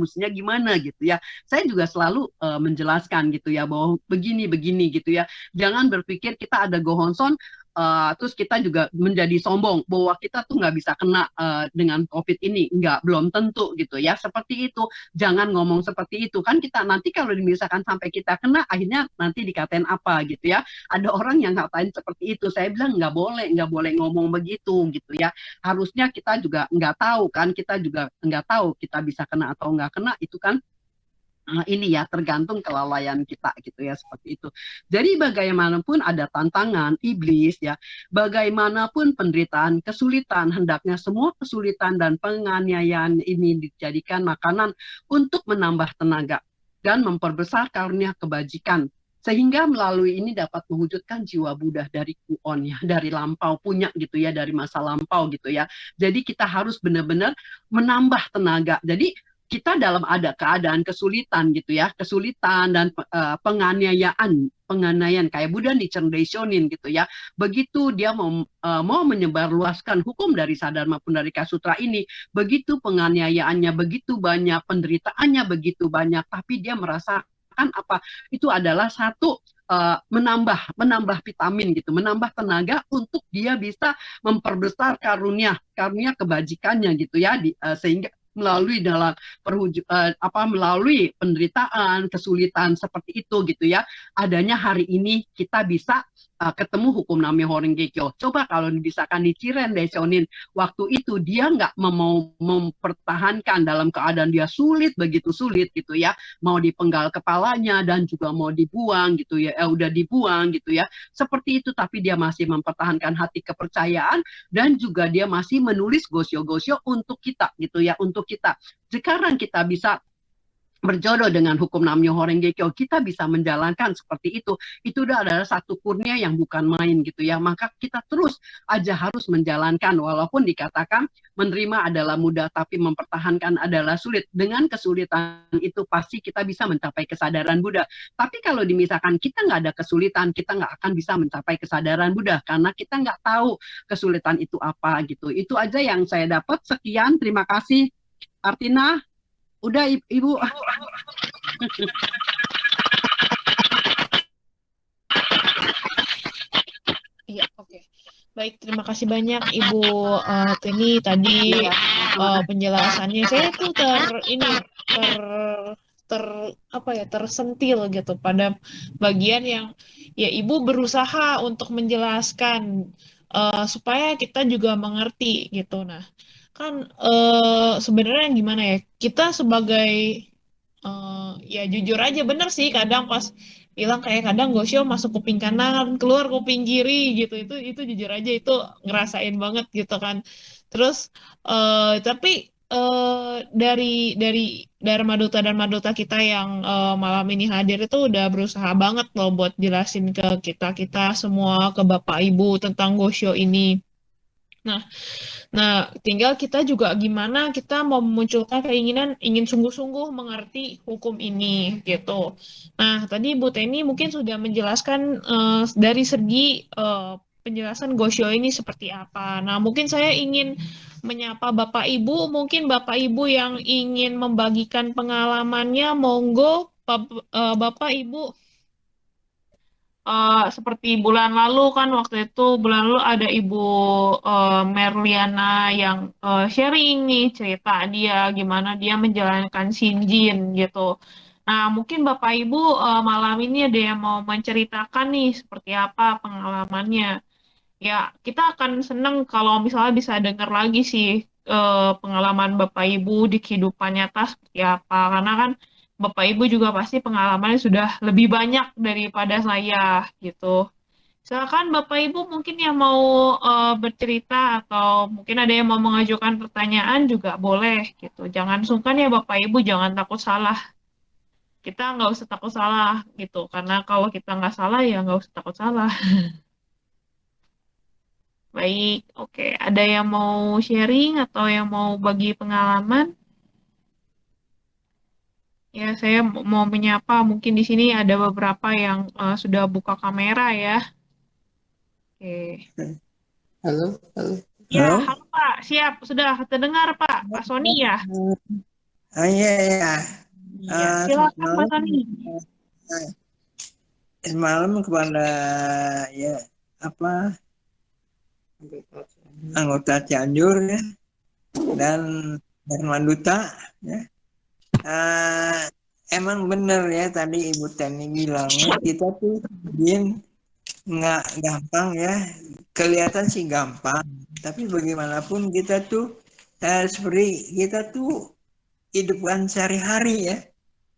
gitu ya. Saya juga selalu menjelaskan gitu ya bahwa begini gitu ya. Jangan berpikir kita ada gohonson terus kita juga menjadi sombong bahwa kita tuh nggak bisa kena dengan COVID ini, nggak, belum tentu gitu ya. Seperti itu, jangan ngomong seperti itu kan, kita nanti kalau misalkan sampai kita kena, akhirnya nanti dikatain apa gitu ya. Ada orang yang ngatain seperti itu, saya bilang nggak boleh ngomong begitu gitu ya. Harusnya kita juga nggak tahu kan, kita juga nggak tahu kita bisa kena atau nggak kena, itu kan ini ya tergantung kelalaian kita gitu ya, seperti itu. Jadi bagaimanapun ada tantangan iblis ya, bagaimanapun penderitaan, kesulitan, hendaknya semua kesulitan dan penganiayaan ini dijadikan makanan untuk menambah tenaga dan memperbesar karunia kebajikan, sehingga melalui ini dapat mewujudkan jiwa Buddha dari Kuon ya, dari lampau punya gitu ya, dari masa lampau gitu ya. Jadi kita harus benar-benar menambah tenaga. Jadi kita dalam ada keadaan kesulitan gitu ya, kesulitan dan penganiayaan kayak Buddha dicerdesionin gitu ya. Begitu dia mau menyebarluaskan hukum dari Sadar maupun dari Kasutra ini, begitu penganiayaannya begitu banyak, penderitaannya begitu banyak, tapi dia merasakan apa? Itu adalah satu menambah vitamin gitu, menambah tenaga untuk dia bisa memperbesar karunia karunia kebajikannya gitu ya, sehingga melalui dalam melalui penderitaan, kesulitan seperti itu gitu ya. Adanya hari ini kita bisa ketemu hukum Namyo Horenge Kyo. Coba kalau misalkan di Chiren Daishonin waktu itu dia nggak mau mempertahankan dalam keadaan dia sulit, begitu sulit gitu ya, mau dipenggal kepalanya dan juga mau dibuang gitu ya, udah dibuang gitu ya, seperti itu, tapi dia masih mempertahankan hati kepercayaan dan juga dia masih menulis gosyo-gosyo untuk kita gitu ya, untuk kita. Sekarang kita bisa berjodoh dengan hukum Namyo Horenge Kyo, kita bisa menjalankan seperti itu adalah satu kurnia yang bukan main gitu ya. Maka kita terus aja harus menjalankan, walaupun dikatakan menerima adalah mudah tapi mempertahankan adalah sulit. Dengan kesulitan itu pasti kita bisa mencapai kesadaran Buddha. Tapi kalau misalkan kita nggak ada kesulitan, kita nggak akan bisa mencapai kesadaran Buddha karena kita nggak tahu kesulitan itu apa gitu. Itu aja yang saya dapat. Sekian, terima kasih. Artina, udah Ibu. Iya, oke. Baik, terima kasih banyak Ibu Teni tadi penjelasannya. Saya tuh tersentil gitu pada bagian yang ya Ibu berusaha untuk menjelaskan supaya kita juga mengerti gitu. Nah, kan sebenarnya gimana ya? Kita sebagai ya jujur aja bener sih kadang pas bilang kayak kadang Gosio masuk kuping kanan keluar kuping kiri gitu, itu jujur aja itu ngerasain banget gitu kan. Terus tapi dari dari Dharma Duta dan Maduta kita yang malam ini hadir itu udah berusaha banget loh buat jelasin ke kita semua, ke Bapak Ibu tentang Gosio ini. Nah, Nah, tinggal kita juga gimana kita mau memunculkan keinginan ingin sungguh-sungguh mengerti hukum ini gitu. Nah, tadi Bu Teni mungkin sudah menjelaskan dari segi penjelasan Gosho ini seperti apa. Nah, mungkin saya ingin menyapa Bapak Ibu, mungkin Bapak Ibu yang ingin membagikan pengalamannya, monggo Bapak Ibu. seperti bulan lalu kan waktu itu bulan lalu ada Ibu Merliana yang sharing nih cerita dia gimana dia menjalankan Shinjin gitu. Nah, mungkin Bapak Ibu malam ini ada yang mau menceritakan nih seperti apa pengalamannya. Ya, kita akan senang kalau misalnya bisa dengar lagi sih pengalaman Bapak Ibu di kehidupan nyata seperti apa. Karena kan Bapak Ibu juga pasti pengalamannya sudah lebih banyak daripada saya gitu. Silakan Bapak Ibu mungkin yang mau bercerita atau mungkin ada yang mau mengajukan pertanyaan juga boleh gitu. Jangan sungkan ya Bapak Ibu, jangan takut salah. Kita nggak usah takut salah gitu. Karena kalau kita nggak salah ya nggak usah takut salah. Baik, oke. Ada yang mau sharing atau yang mau bagi pengalaman? Ya, saya mau menyapa. Mungkin di sini ada beberapa yang sudah buka kamera ya. Oke. Halo, halo. Ya, Halo? halo Pak. Siap, sudah terdengar Pak. Pak Sony ya? Iya, iya. Iya, silakan Pak Semalam, Sony. semalam kepada ya apa anggota Cianjur ya dan Herman Duta ya. Eh, emang bener ya tadi Ibu Teni bilangnya kita tuh bikin nggak gampang ya. Kelihatan sih gampang, tapi bagaimanapun kita tuh seperti kita tuh hidupan sehari-hari ya.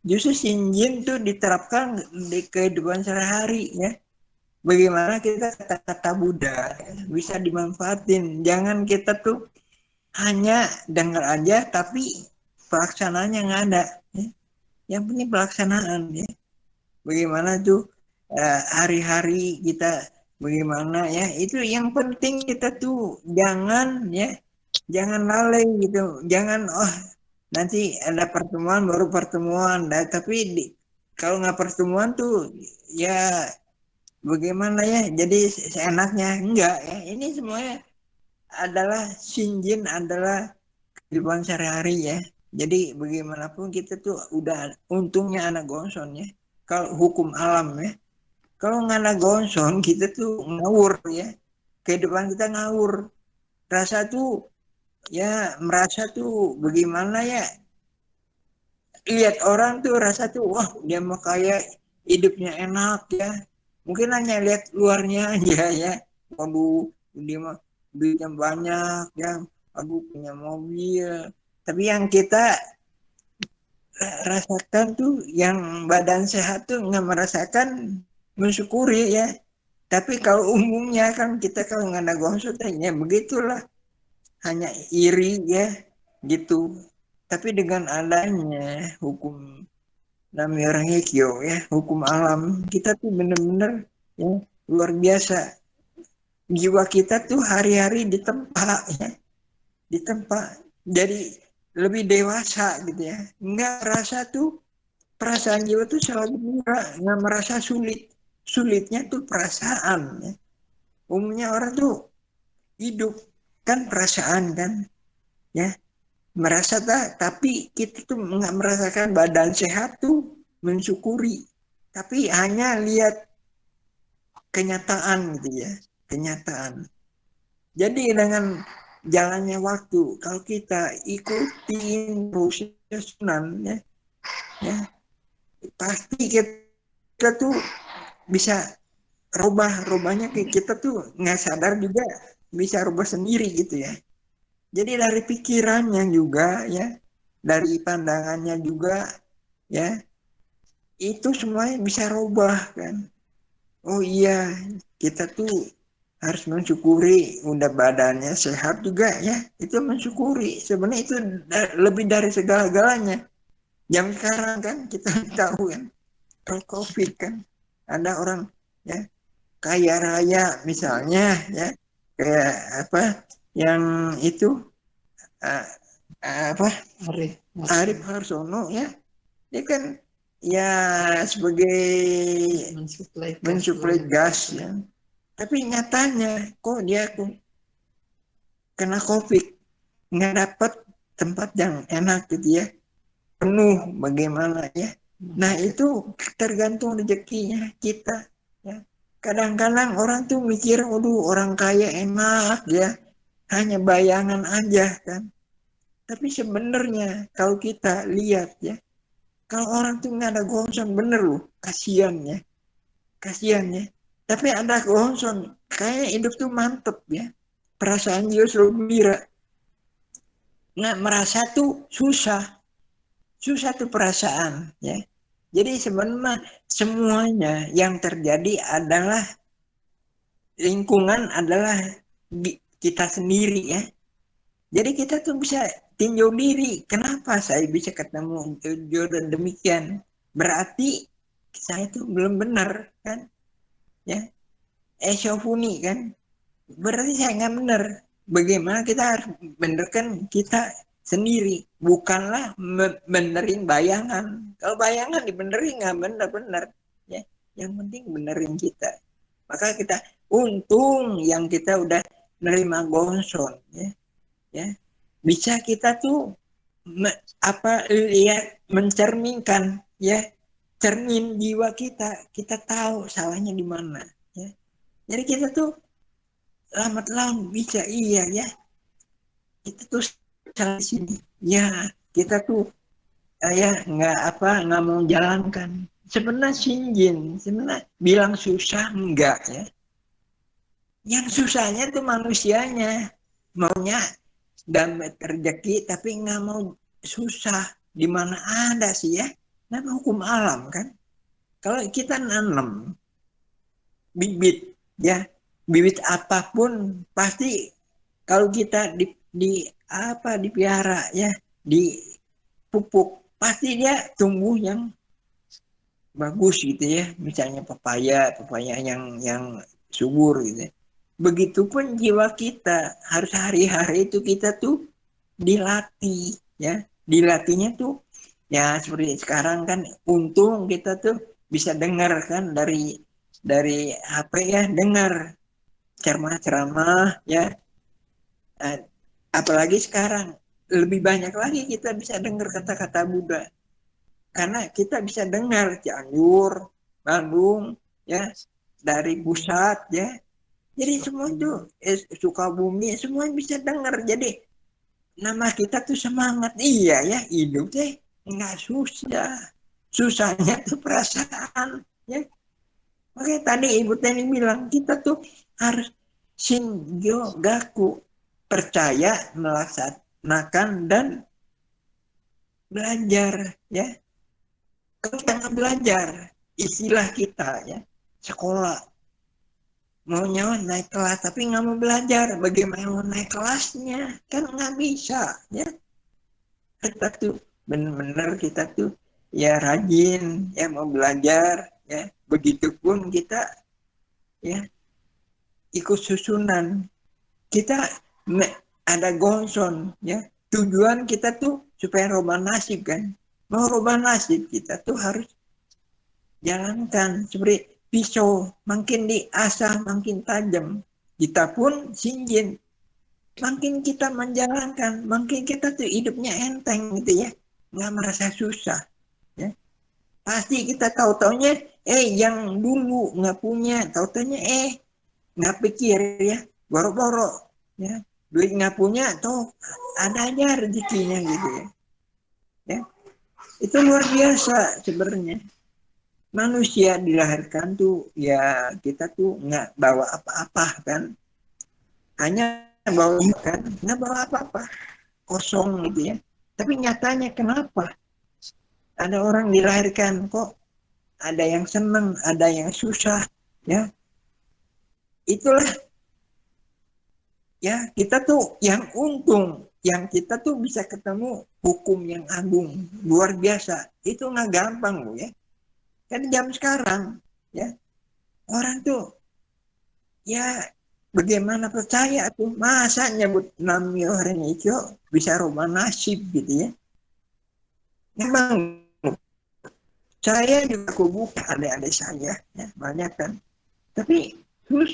Justru Shinjin tuh diterapkan di kehidupan sehari-hari ya. Bagaimana kita kata-kata Buddha ya, bisa dimanfaatin. Jangan kita tuh hanya dengar aja tapi pelaksanaannya nggak ada. Ya. Yang penting pelaksanaan ya. Bagaimana tuh hari-hari kita bagaimana ya. Itu yang penting kita tuh jangan ya. Jangan lalai gitu. Jangan nanti ada pertemuan baru pertemuan. Nah, tapi kalau nggak pertemuan tuh ya bagaimana ya? Jadi seenaknya enggak ya. Ini semuanya adalah Shinjin adalah kehidupan sehari-hari ya. Jadi bagaimanapun kita tuh udah untungnya anak Gonson ya. Kalau hukum alam ya. Kalau nggak ada Gonson kita tuh ngawur ya. Kehidupan kita ngawur. Rasa tuh ya merasa tuh bagaimana ya, lihat orang tuh rasa tuh wah dia mau kayak hidupnya enak ya, mungkin hanya lihat luarnya aja ya, waduh dia mah duitnya banyak ya, aduh punya mobil, tapi yang kita rasakan tuh yang badan sehat tuh nggak merasakan mensyukuri ya. Tapi kalau umumnya kan kita kalau nggak ada gongsu ya begitulah, hanya iri ya gitu. Tapi dengan adanya hukum namanya orang Hekyo ya, hukum alam, kita tuh bener-bener ya luar biasa. Jiwa kita tuh hari-hari ditempa ya, ditempa jadi lebih dewasa gitu ya. Nggak merasa tuh perasaan jiwa tuh selalu murah, nggak merasa sulit. Sulitnya tuh perasaan ya. Umumnya orang tuh hidup kan perasaan kan ya, merasa tapi kita tuh nggak merasakan badan sehat tuh mensyukuri, tapi hanya lihat kenyataan gitu ya, kenyataan. Jadi dengan jalannya waktu kalau kita ikutin proses sunan ya, ya pasti kita tuh bisa rubahnya kita tuh nggak sadar juga bisa rubah sendiri gitu ya. Jadi dari pikirannya juga ya, dari pandangannya juga ya, itu semuanya bisa rubah kan. Oh iya, kita tuh harus mensyukuri udah badannya sehat juga ya. Itu mensyukuri. Sebenarnya itu lebih dari segala-galanya. Jam sekarang kan kita tahu kan, COVID kan, ada orang ya kaya raya misalnya ya, kayak apa yang itu apa Arif Harsono ya, dia kan ya sebagai mensuplai gas ya, tapi nyatanya kok dia kena COVID, nggak dapat tempat yang enak gitu ya, penuh bagaimana ya. Nah itu tergantung rezekinya kita ya. Kadang-kadang orang tuh mikir, waduh orang kaya enak ya, hanya bayangan aja kan. Tapi sebenarnya kalau kita lihat ya, kalau orang tuh nggak ada gongson bener loh, kasihan ya, kasihan ya. Tapi ada gongson, kayaknya hidup tuh mantep ya. Perasaan dia selalu gembira. Nggak merasa tuh susah, susah tuh perasaan ya. Jadi sebenarnya semuanya yang terjadi adalah lingkungan adalah kita sendiri ya. Jadi kita tuh bisa tinjau diri. Kenapa saya bisa ketemu Jordan demikian? Berarti saya tuh belum benar kan? Ya, Syafuni kan? Berarti saya nggak benar. Bagaimana kita harus benarkan kita sendiri, bukanlah benerin bayangan. Kalau bayangan dibenerin nggak benar-benar. Ya, yang penting benerin kita. Maka kita untung yang kita udah nerima gonson ya bisa kita tuh lihat mencerminkan ya cermin jiwa kita tahu salahnya di mana ya. Jadi kita tuh lambat laun bisa iya ya kita tuh salah di sini ya kita tuh ya nggak mau jalankan. Sebenarnya Shinjin sebenarnya bilang susah enggak ya. Yang susahnya tuh manusianya maunya dapat rezeki tapi nggak mau susah. Di mana ada sih ya? Namanya hukum alam kan. Kalau kita nanam bibit ya, bibit apapun pasti kalau kita dipelihara ya, dipupuk pasti dia tumbuh yang bagus gitu ya. Misalnya papaya yang subur gitu. Begitupun jiwa kita harus hari-hari itu kita tuh dilatih ya, dilatihnya tuh ya seperti sekarang kan untung kita tuh bisa dengar kan dari HP ya, dengar ceramah ya. Apalagi sekarang lebih banyak lagi kita bisa dengar kata-kata Buddha karena kita bisa dengar Cianjur, Bandung ya, dari pusat ya. Jadi semua itu Sukabumi semua bisa dengar. Jadi nama kita tuh semangat. Iya ya, hidup deh nggak susah. Susahnya tuh perasaan ya. Makanya tadi Ibu Teni bilang kita tuh harus Shinjo Gaku, percaya, melaksanakan dan belajar ya. Kalau kita nggak belajar, istilah kita ya, sekolah maunya naik kelas tapi nggak mau belajar, bagaimana mau naik kelasnya kan nggak bisa ya. Kita tuh benar-benar kita tuh ya rajin ya mau belajar ya, begitupun kita ya ikut susunan kita ada gonson ya, tujuan kita tuh supaya rubah nasib kan. Mau rubah nasib kita tuh harus jalankan seperti pisau, makin diasah makin tajam. Kita pun Shinjin, makin kita menjalankan, makin kita tuh hidupnya enteng gitu ya, nggak merasa susah. Ya. Pasti kita tahu-taunya, yang dulu nggak punya, tahu-taunya nggak pikir ya, boro-boro ya, duit nggak punya, tuh ada aja rezekinya gitu ya. Ya, itu luar biasa sebenarnya. Manusia dilahirkan tuh ya kita tuh nggak bawa apa-apa kan, hanya bawa kan, nggak bawa apa-apa, kosong gitu ya. Tapi nyatanya kenapa ada orang dilahirkan kok ada yang seneng, ada yang susah ya. Itulah ya kita tuh yang untung, yang kita tuh bisa ketemu hukum yang agung luar biasa. Itu nggak gampang loh ya. Kan jam sekarang ya orang tuh ya bagaimana percaya tuh, masa nyebut Namyo Rengecho bisa rubah nasib gitu ya. Memang saya juga buka adik-adik saya ya, banyak kan, tapi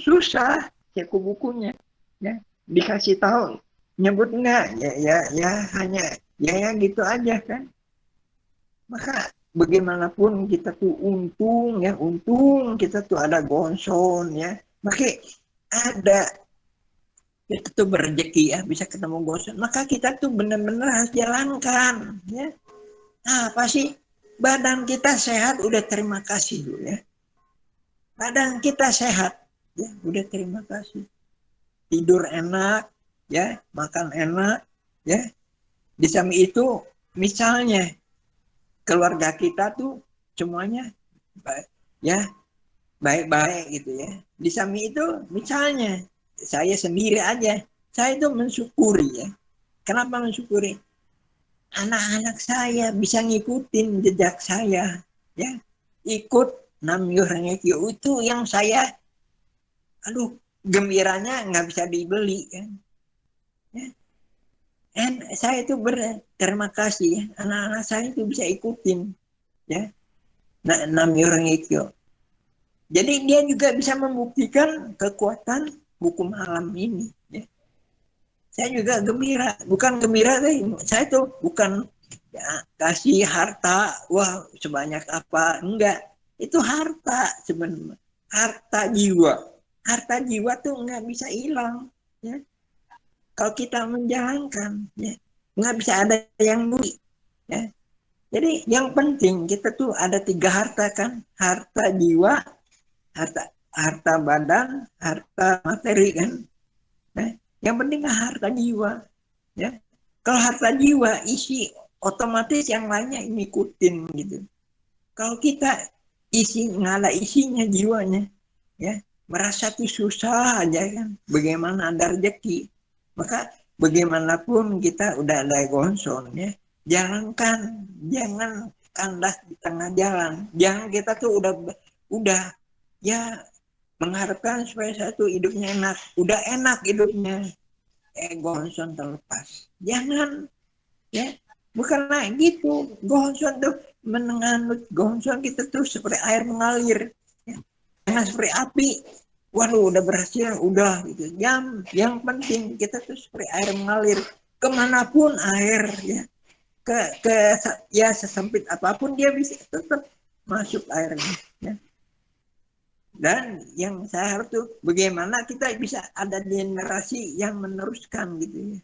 susah ya bukunya ya, dikasih tahu nyebut enggak ya hanya ya gitu aja kan. Maka bagaimanapun kita tuh untung kita tuh ada gonson ya. Maka ada kita tuh berrezeki ya bisa ketemu gonson. Maka kita tuh benar-benar harus jalankan ya. Nah, pasti badan kita sehat udah terima kasih dulu ya. Badan kita sehat ya udah terima kasih. Tidur enak ya, makan enak ya. Di samping itu misalnya keluarga kita tuh semuanya baik, ya baik-baik gitu ya. Di samping itu misalnya saya sendiri aja, saya itu mensyukuri ya. Kenapa mensyukuri? Anak-anak saya bisa ngikutin jejak saya ya. Ikut Namyo Rengekyo itu yang saya gembiranya nggak bisa dibeli kan. Ya. Dan saya itu berterima kasih ya, anak-anak saya itu bisa ikutin ya Namyo Rengekyo. Jadi dia juga bisa membuktikan kekuatan hukum alam ini ya. Saya juga gembira, bukan gembira saya tuh bukan ya, kasih harta wah sebanyak apa, enggak. Itu harta sebenarnya, harta jiwa tuh nggak bisa hilang ya. Kalau kita menjalankan ya nggak bisa ada yang beli ya. Jadi yang penting kita tuh ada 3 harta kan, harta jiwa, harta badan, harta materi kan. Nah, yang penting harta jiwa ya. Kalau harta jiwa isi otomatis yang lainnya ngikutin gitu. Kalau kita nggak ada isinya jiwanya ya, merasa tuh susah aja kan, bagaimana ada rezeki. Maka bagaimanapun kita udah ada gonson ya, jalankan, jangan kandas di tengah jalan. Jangan kita tuh udah ya mengharapkan supaya satu hidupnya enak, udah enak hidupnya, gonson terlepas. Jangan ya, bukan gitu. Gonson tuh menganut gonson kita tuh seperti air mengalir, ya. Jangan seperti api. Waduh udah berhasil, udah gitu. Yang penting kita tuh seperti air mengalir kemanapun air ya, ke ya sesempit apapun dia bisa tetap masuk airnya ya. Dan yang saya harap tuh bagaimana kita bisa ada generasi yang meneruskan gitu ya,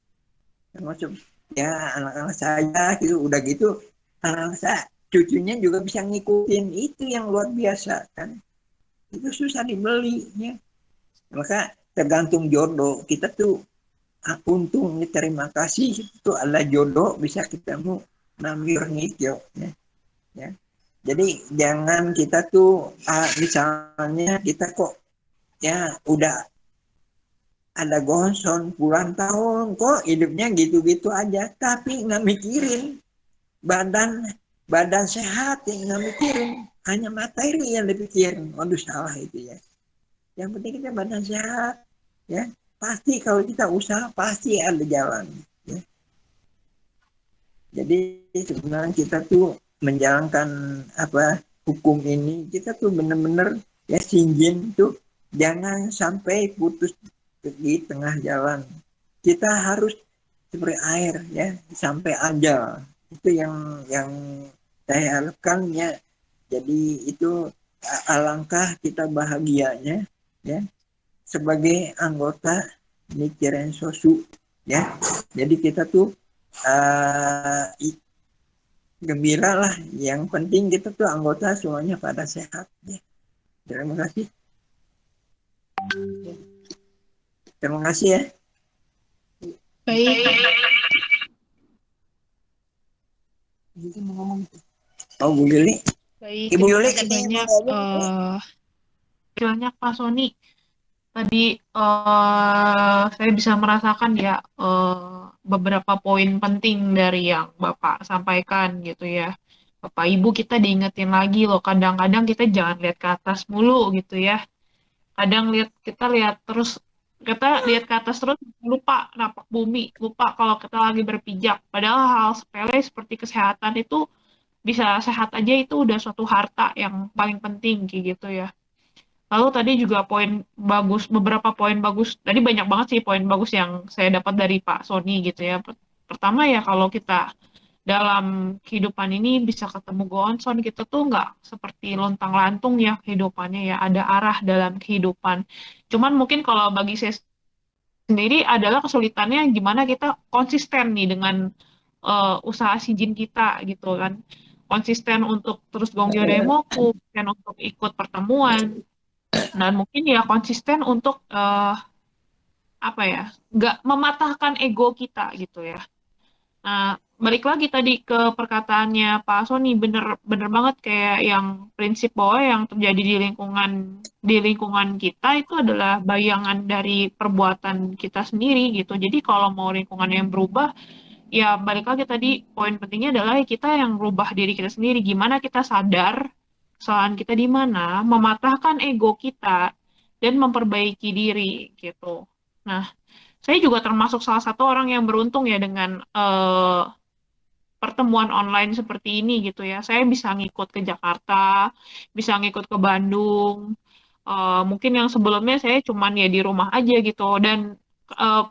termasuk ya anak-anak saya gitu, udah gitu anak-anak saya cucunya juga bisa ngikutin, itu yang luar biasa kan. Itu susah dibeli ya. Maka tergantung jodoh kita tuh, untung terima kasih itu adalah jodoh bisa ketemu Namyo Rengekyo ya. Ya. Jadi jangan kita tuh misalnya kita kok ya udah ada gonson puluhan tahun kok hidupnya gitu-gitu aja, tapi nggak mikirin badan sehat, yang nggak mikirin, hanya materi yang dipikirin. Waduh salah itu ya. Yang penting kita badan sehat ya, pasti kalau kita usaha pasti ada jalan ya. Jadi sebenarnya kita tuh menjalankan hukum ini, kita tuh benar-benar ya shinjin tuh jangan sampai putus di tengah jalan. Kita harus seperti air ya sampai ajal. Itu yang saya harapkan ya. Jadi itu alangkah kita bahagianya ya sebagai anggota Nichiren Sosu ya. Jadi kita tuh gembira lah, yang penting kita tuh anggota semuanya pada sehat ya. Terima kasih ya. Baik. Oh Bu Yuli. Baik, Ibu Yuli katanya banyak Pak Sony. Tadi saya bisa merasakan ya beberapa poin penting dari yang Bapak sampaikan gitu ya. Bapak Ibu kita diingetin lagi loh, kadang-kadang kita jangan lihat ke atas mulu gitu ya. Kadang kita lihat ke atas terus lupa napak bumi, lupa kalau kita lagi berpijak. Padahal hal sepele seperti kesehatan itu bisa sehat aja itu udah suatu harta yang paling penting kayak gitu ya. Lalu tadi juga beberapa poin bagus. Tadi banyak banget sih poin bagus yang saya dapat dari Pak Sony gitu ya. Pertama ya kalau kita dalam kehidupan ini bisa ketemu Gonson, kita tuh nggak seperti lontang-lantung ya kehidupannya ya, ada arah dalam kehidupan. Cuman mungkin kalau bagi saya sendiri adalah kesulitannya gimana kita konsisten nih dengan usaha si Jin kita gitu kan. Konsisten untuk terus Gongyo Daimoku, konsisten untuk ikut pertemuan, dan mungkin ya konsisten untuk apa ya, nggak mematahkan ego kita gitu ya. Nah, balik lagi tadi ke perkataannya Pak Sony, bener bener banget kayak yang prinsip bahwa yang terjadi di lingkungan kita itu adalah bayangan dari perbuatan kita sendiri gitu. Jadi kalau mau lingkungan yang berubah, ya balik lagi tadi poin pentingnya adalah kita yang rubah diri kita sendiri. Gimana kita sadar kesalahan kita di mana, mematahkan ego kita dan memperbaiki diri gitu. Nah, saya juga termasuk salah satu orang yang beruntung ya dengan pertemuan online seperti ini gitu ya. Saya bisa ngikut ke Jakarta, bisa ngikut ke Bandung. Mungkin yang sebelumnya saya cuman ya di rumah aja gitu. Dan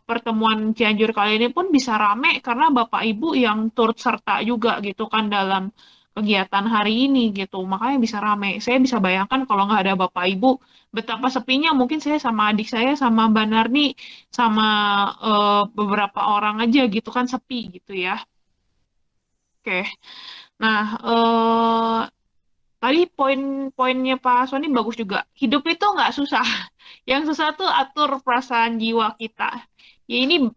pertemuan Cianjur kali ini pun bisa rame karena Bapak Ibu yang turut serta juga gitu kan dalam kegiatan hari ini gitu. Makanya bisa rame. Saya bisa bayangkan kalau nggak ada Bapak Ibu, betapa sepinya mungkin saya sama adik saya, sama Mbak Narni, sama beberapa orang aja gitu kan sepi gitu ya. Oke. Nah, tadi poin-poinnya Pak Sony bagus juga. Hidup itu nggak susah. Yang susah tuh atur perasaan jiwa kita. Ya ini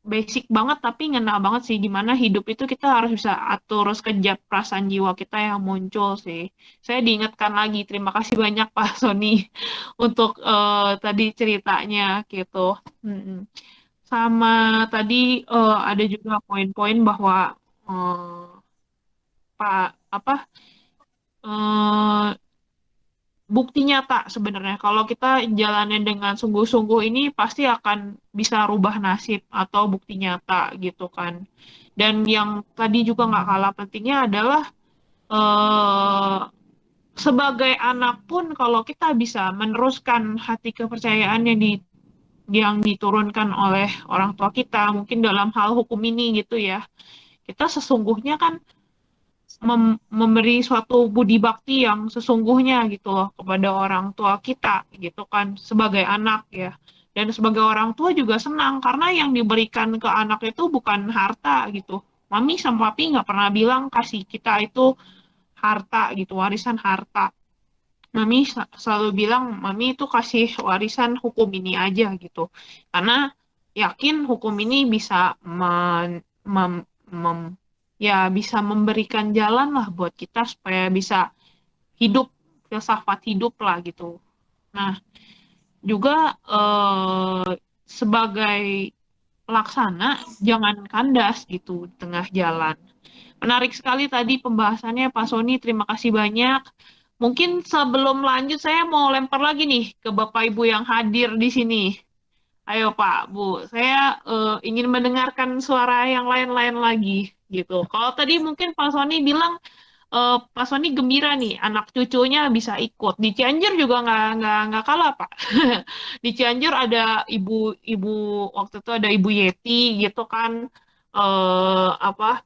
basic banget tapi ngena banget sih gimana hidup itu kita harus bisa atur sekejap perasaan jiwa kita yang muncul sih. Saya diingatkan lagi. Terima kasih banyak Pak Sony untuk tadi ceritanya gitu. Mm-mm. Sama tadi ada juga poin-poin bahwa Pak apa eh, bukti nyata sebenarnya kalau kita jalanin dengan sungguh-sungguh ini pasti akan bisa rubah nasib atau bukti nyata gitu kan. Dan yang tadi juga nggak kalah pentingnya adalah eh, sebagai anak pun kalau kita bisa meneruskan hati kepercayaan yang diturunkan oleh orang tua kita mungkin dalam hal hukum ini gitu ya. Kita sesungguhnya kan memberi suatu budi bakti yang sesungguhnya gitu loh kepada orang tua kita gitu kan sebagai anak ya. Dan sebagai orang tua juga senang karena yang diberikan ke anak itu bukan harta gitu. Mami sama papi nggak pernah bilang kasih kita itu harta gitu, warisan harta. Mami selalu bilang, Mami itu kasih warisan hukum ini aja gitu. Karena yakin hukum ini bisa mem- mem- ya bisa memberikan jalan lah buat kita supaya bisa hidup, filsafat hidup lah gitu. Nah, juga sebagai pelaksana jangan kandas gitu di tengah jalan. Menarik sekali tadi pembahasannya Pak Sony, terima kasih banyak. Mungkin sebelum lanjut saya mau lempar lagi nih ke Bapak Ibu yang hadir di sini. Ayo Pak, Bu, saya ingin mendengarkan suara yang lain-lain lagi gitu. Kalau tadi mungkin Pak Sony bilang Pak Sony gembira nih, anak cucunya bisa ikut. Di Cianjur juga nggak kalah Pak. Di Cianjur ada ibu waktu itu ada Ibu Yeti gitu kan. Apa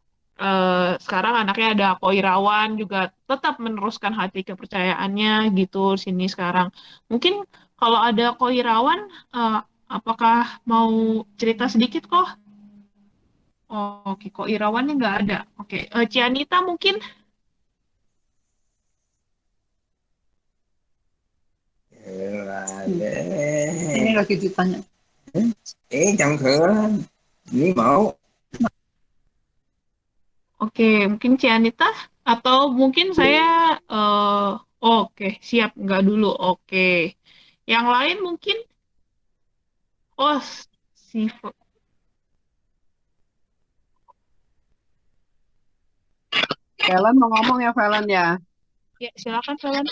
sekarang anaknya ada Ko Irawan juga tetap meneruskan hati kepercayaannya gitu sini sekarang. Mungkin kalau ada Ko Irawan, apakah mau cerita sedikit kok? Oh, oke, Ko Irawannya nggak ada. Oke, Cianita mungkin. Ini lagi ditanya. Chẳng thừa nghĩ mẫu. Oke, mungkin Cianita atau mungkin saya oke, siap nggak dulu. Oke. Yang lain mungkin oh si Valen mau ngomong ya, Valen ya. ya silakan Valen.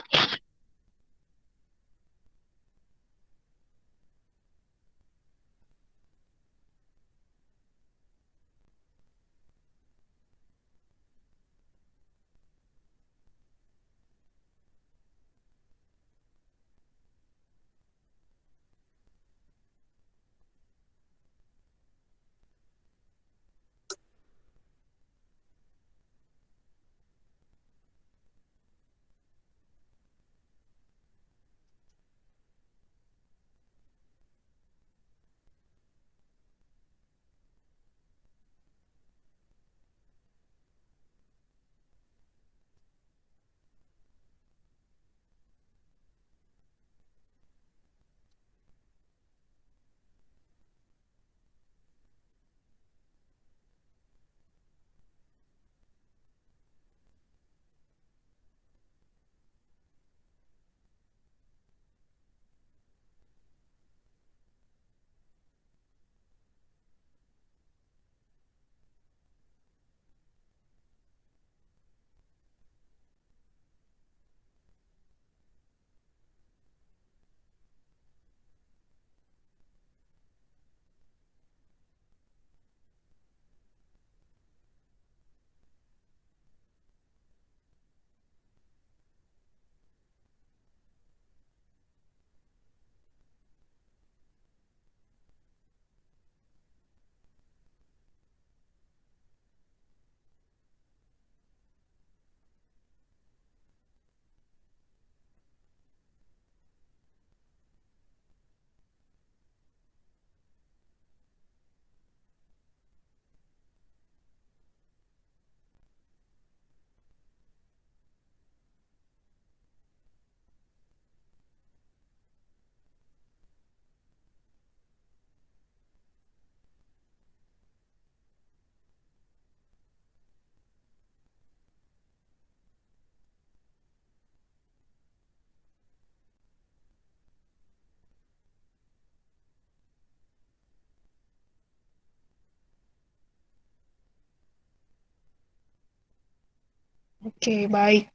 Oke, baik.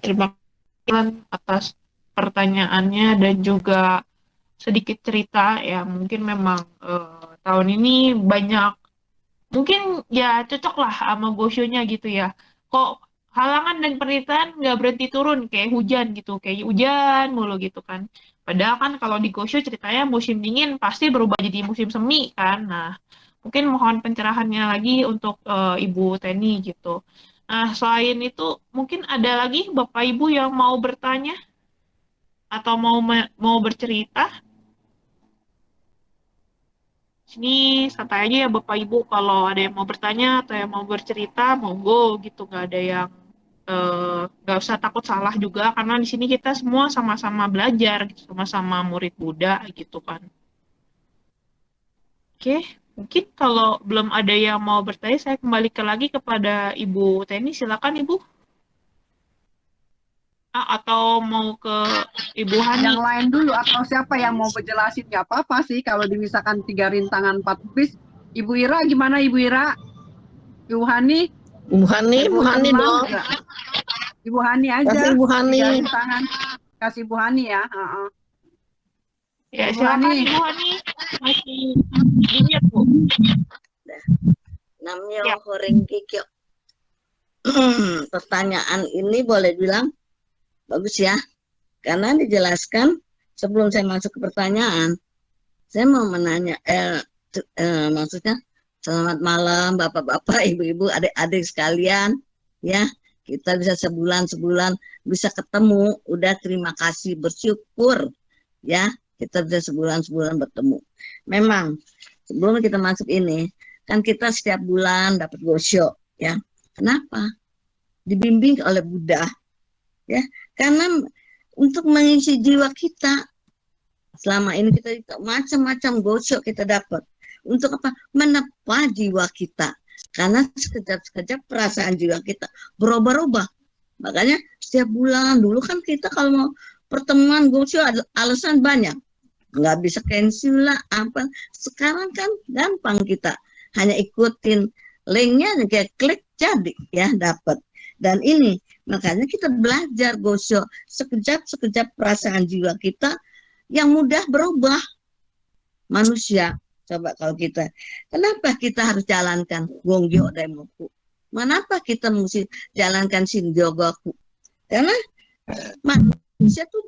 Terima kasih atas pertanyaannya dan juga sedikit cerita ya. Mungkin memang tahun ini banyak, mungkin ya cocok lah sama Goshonya gitu ya. Kok halangan dan penderitaan nggak berhenti turun kayak hujan gitu, kayak hujan mulu gitu kan. Padahal kan kalau di Gosho ceritanya musim dingin pasti berubah jadi musim semi kan. Nah, mungkin mohon pencerahannya lagi untuk Ibu Teni gitu. Nah, selain itu mungkin ada lagi Bapak Ibu yang mau bertanya atau mau bercerita. Sini santai aja ya Bapak Ibu, kalau ada yang mau bertanya atau yang mau bercerita, monggo gitu, nggak ada yang nggak usah takut salah juga, karena di sini kita semua sama-sama belajar, gitu, sama-sama murid Buddha gitu kan. Oke, mungkin kalau belum ada yang mau bertanya, saya kembalikan lagi kepada Ibu Teni, silakan Ibu. Atau mau ke Ibu Hani. Yang lain dulu atau siapa yang mau berjelasin, nggak apa-apa sih kalau misalkan 3 rintangan 4 bis. Ibu Ira gimana Ibu Ira? Ibu Hani? Ibu Hani Tenang dong. nggak? Ibu Hani aja. Kasih Ibu Hani. 3 rintangan. Kasih Ibu Hani ya. Ya, Ibu silakan Hani. Ibu Hani. Masih dilihat, Bu. Namnya Ya. Horeng Kikyo. Pertanyaan ini boleh bilang bagus ya, karena dijelaskan sebelum saya masuk ke pertanyaan. Saya mau menanya, maksudnya selamat malam Bapak-bapak, Ibu-ibu, adik-adik sekalian, ya. Kita bisa sebulan bisa ketemu, udah terima kasih, bersyukur, ya. Kita bisa sebulan bertemu. Memang sebelum kita masuk ini, kan kita setiap bulan dapat gosyo, ya. Kenapa? Dibimbing oleh Buddha, ya. Karena untuk mengisi jiwa kita, selama ini kita macam-macam gosok kita dapat. Untuk apa? Menepa jiwa kita. Karena sekejap-sekejap perasaan jiwa kita berubah-ubah. Makanya setiap bulan, dulu kan kita kalau mau pertemuan gosok ada alasan banyak. Nggak bisa cancel lah apa. Sekarang kan gampang kita. Hanya ikutin linknya, kayak klik jadi ya dapat. Dan ini makanya kita belajar gosok sekejap-sekejap perasaan jiwa kita yang mudah berubah. Manusia, coba kalau kita, kenapa kita harus jalankan Gongyo Daimoku? Kenapa kita mesti jalankan Shinjogoku? Karena manusia tuh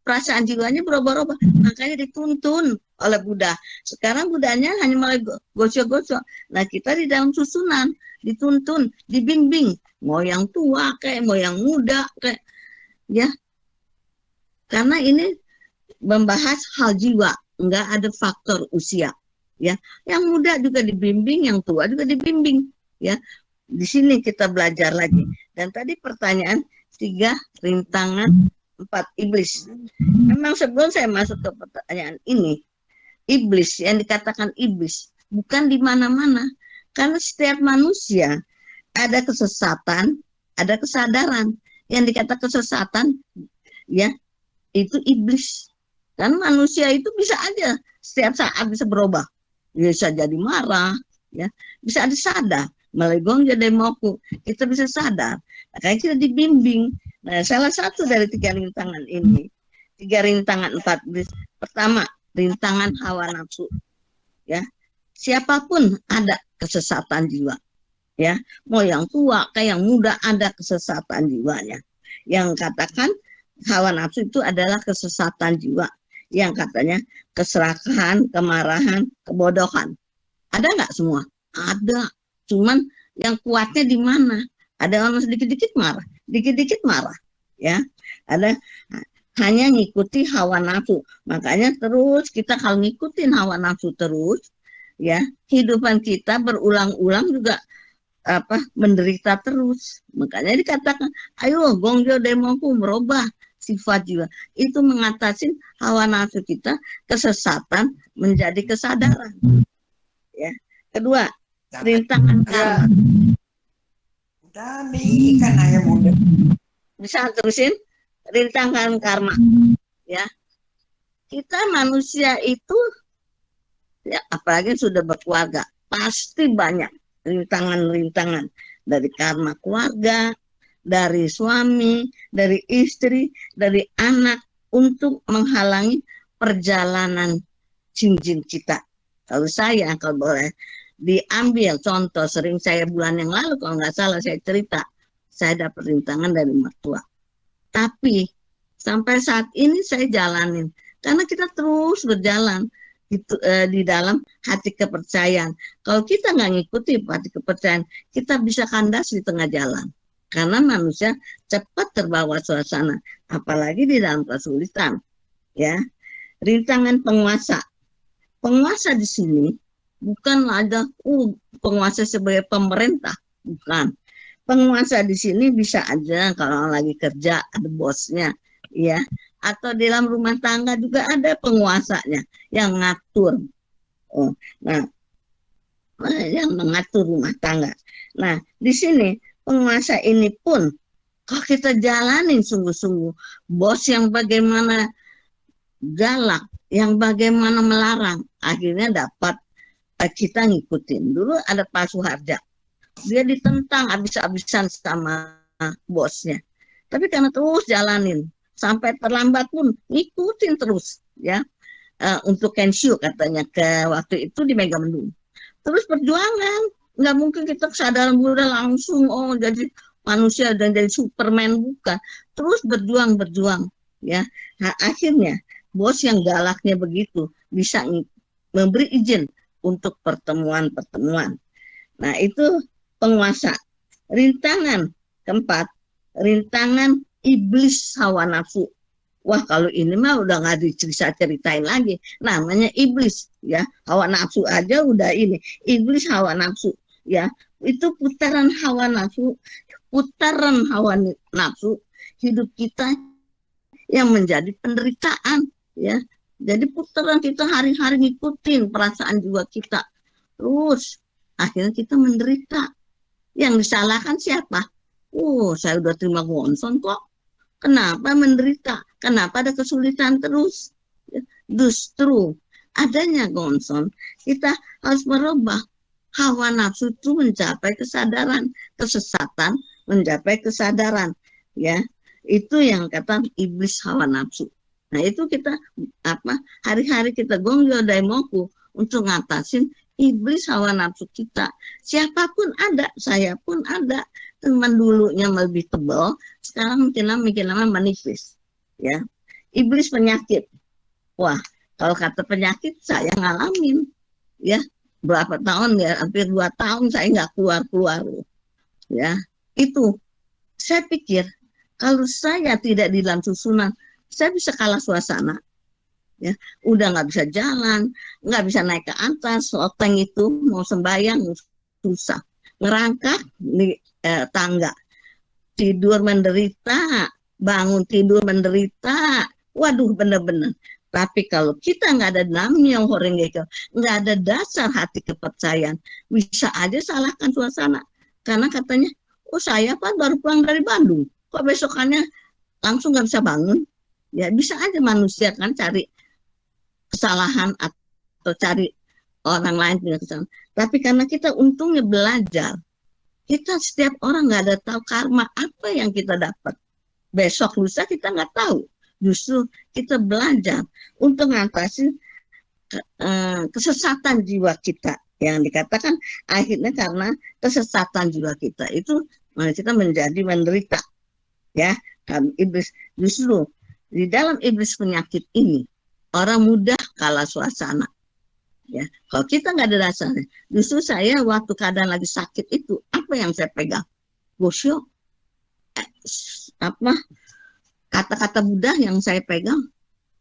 perasaan jiwanya berubah-ubah, makanya dituntun oleh Buddha. Sekarang Buddhanya hanya mulai gosok-gosok. Nah, kita di dalam susunan dituntun, dibimbing, mau yang tua kayak mau yang muda kayak, ya. Karena ini membahas hal jiwa, enggak ada faktor usia, ya. Yang muda juga dibimbing, yang tua juga dibimbing, ya. Di sini kita belajar lagi. Dan tadi pertanyaan 3 rintangan 4 iblis. Memang sebelum saya masuk ke pertanyaan ini, iblis yang dikatakan iblis bukan di mana-mana, karena setiap manusia ada kesesatan, ada kesadaran. Yang dikatakan kesesatan, ya, itu iblis. Kan manusia itu bisa aja setiap saat bisa berubah, bisa jadi marah, ya, bisa ada sadar melalui Gongyo Daimoku, kita bisa sadar. Makanya kita dibimbing. Nah, salah satu dari 3 rintangan ini, 3 rintangan 4 iblis. Pertama, rintangan hawa nafsu, ya. Siapapun ada kesesatan jiwa, ya. Mau yang tua kayak yang muda ada kesesatan jiwanya. Yang katakan hawa nafsu itu adalah kesesatan jiwa, yang katanya keserakahan, kemarahan, kebodohan. Ada nggak semua? Ada. Cuman yang kuatnya di mana? Ada orang sedikit-dikit marah, dikit-dikit marah, ya. Ada hanya ngikuti hawa nafsu. Makanya terus kita kalau ngikutin hawa nafsu terus, ya, kehidupan kita berulang-ulang juga menderita terus. Makanya dikatakan, ayo Gongyo Daimoku merubah sifat jiwa. Itu mengatasi hawa nafsu kita, kesesatan menjadi kesadaran. Ya. Kedua, rintangan karma. Udah nih, kan ayah muda. Bisa terusin? Rintangan karma. Ya. Kita manusia itu, ya, apalagi sudah berkeluarga, pasti banyak rintangan-rintangan. dari karma keluarga, dari suami, dari istri, dari anak untuk menghalangi perjalanan cincin kita. Kalau saya, kalau boleh diambil contoh, sering saya bulan yang lalu kalau nggak salah saya cerita, saya dapat rintangan dari mertua. Tapi sampai saat ini saya jalanin karena kita terus berjalan itu di dalam hati kepercayaan. Kalau kita nggak ngikuti hati kepercayaan, kita bisa kandas di tengah jalan. Karena manusia cepat terbawa suasana, apalagi di dalam kesulitan. Ya, rintangan penguasa. Penguasa di sini bukan ada penguasa sebagai pemerintah, bukan. Penguasa di sini bisa aja kalau lagi kerja ada bosnya, ya. Atau di dalam rumah tangga juga ada penguasanya yang ngatur. Nah, yang mengatur rumah tangga. Nah, di sini penguasa ini pun kalau kita jalanin sungguh-sungguh, bos yang bagaimana galak, yang bagaimana melarang, akhirnya dapat kita ngikutin. Dulu ada Pak Suharja, dia ditentang habis-habisan sama bosnya. Tapi karena terus jalanin, sampai terlambat pun ngikutin terus, ya. Untuk Kenshu katanya ke waktu itu di Megamendung. Terus perjuangan, nggak mungkin kita kesadaran muda langsung jadi manusia dan jadi Superman, bukan. Terus berjuang, ya. Nah, akhirnya bos yang galaknya begitu bisa memberi izin untuk pertemuan. Nah, itu penguasa. Rintangan keempat, rintangan iblis hawa nafsu. Wah, kalau ini mah udah nggak diceritain lagi. Namanya iblis, ya. Hawa nafsu aja udah ini. Iblis hawa nafsu, ya. Itu putaran hawa nafsu, hidup kita yang menjadi penderitaan, ya. Jadi putaran kita hari-hari ngikutin perasaan jiwa kita. Terus akhirnya kita menderita. Yang disalahkan siapa? Saya udah terima gonson kok. Kenapa menderita? Kenapa ada kesulitan terus? Justru adanya gonson, kita harus merubah hawa nafsu itu mencapai kesadaran, kesesatan mencapai kesadaran, ya. Itu yang kata iblis hawa nafsu. Nah, itu kita hari-hari kita gongyo daimoku untuk ngatasin iblis hawa nafsu kita. Siapapun ada, saya pun ada. Teman dulunya lebih tebal, sekarang makin lama menipis, ya. Iblis penyakit. Wah, kalau kata penyakit saya ngalamin, ya. Berapa tahun ya, hampir 2 tahun saya nggak keluar, ya. Itu saya pikir kalau saya tidak di dalam susunan, saya bisa kalah suasana, ya. Udah nggak bisa jalan, nggak bisa naik ke atas loteng itu, mau sembahyang susah, ngerangkak di tangga, tidur menderita, bangun tidur menderita, waduh bener-bener. Tapi kalau kita nggak ada namanya horengekyo, nggak ada dasar hati kepercayaan, bisa aja salahkan suasana. Karena katanya, saya kan baru pulang dari Bandung, kok besokannya langsung nggak bisa bangun. Ya bisa aja manusia kan cari kesalahan atau cari orang lain punya kesalahan. Tapi karena kita untungnya belajar, kita setiap orang nggak ada tahu karma apa yang kita dapat. Besok lusa kita nggak tahu. Justru kita belajar untuk mengatasi kesesatan jiwa kita. Yang dikatakan akhirnya karena kesesatan jiwa kita itu kita menjadi menderita. Ya, iblis justru di dalam iblis penyakit ini orang mudah kalah suasana. Ya, kalau kita nggak ada dasarnya, justru saya waktu keadaan lagi sakit itu apa yang saya pegang? Gosyo, kata-kata Buddha yang saya pegang,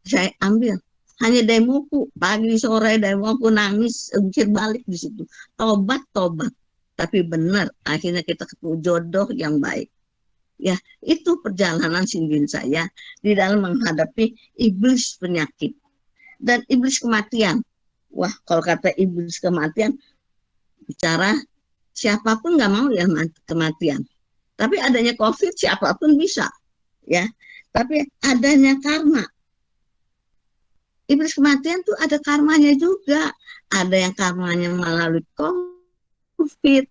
saya ambil. Hanya daimoku, pagi sore daimoku nangis, ukir balik di situ. Tobat. Tapi benar, akhirnya kita ketemu jodoh yang baik. Ya, itu perjalanan singgin saya di dalam menghadapi iblis penyakit dan iblis kematian. Wah, kalau kata iblis kematian, bicara siapapun nggak mau ya kematian. Tapi adanya COVID siapapun bisa, ya. Tapi adanya karma. Iblis kematian tuh ada karmanya juga. Ada yang karmanya melalui COVID,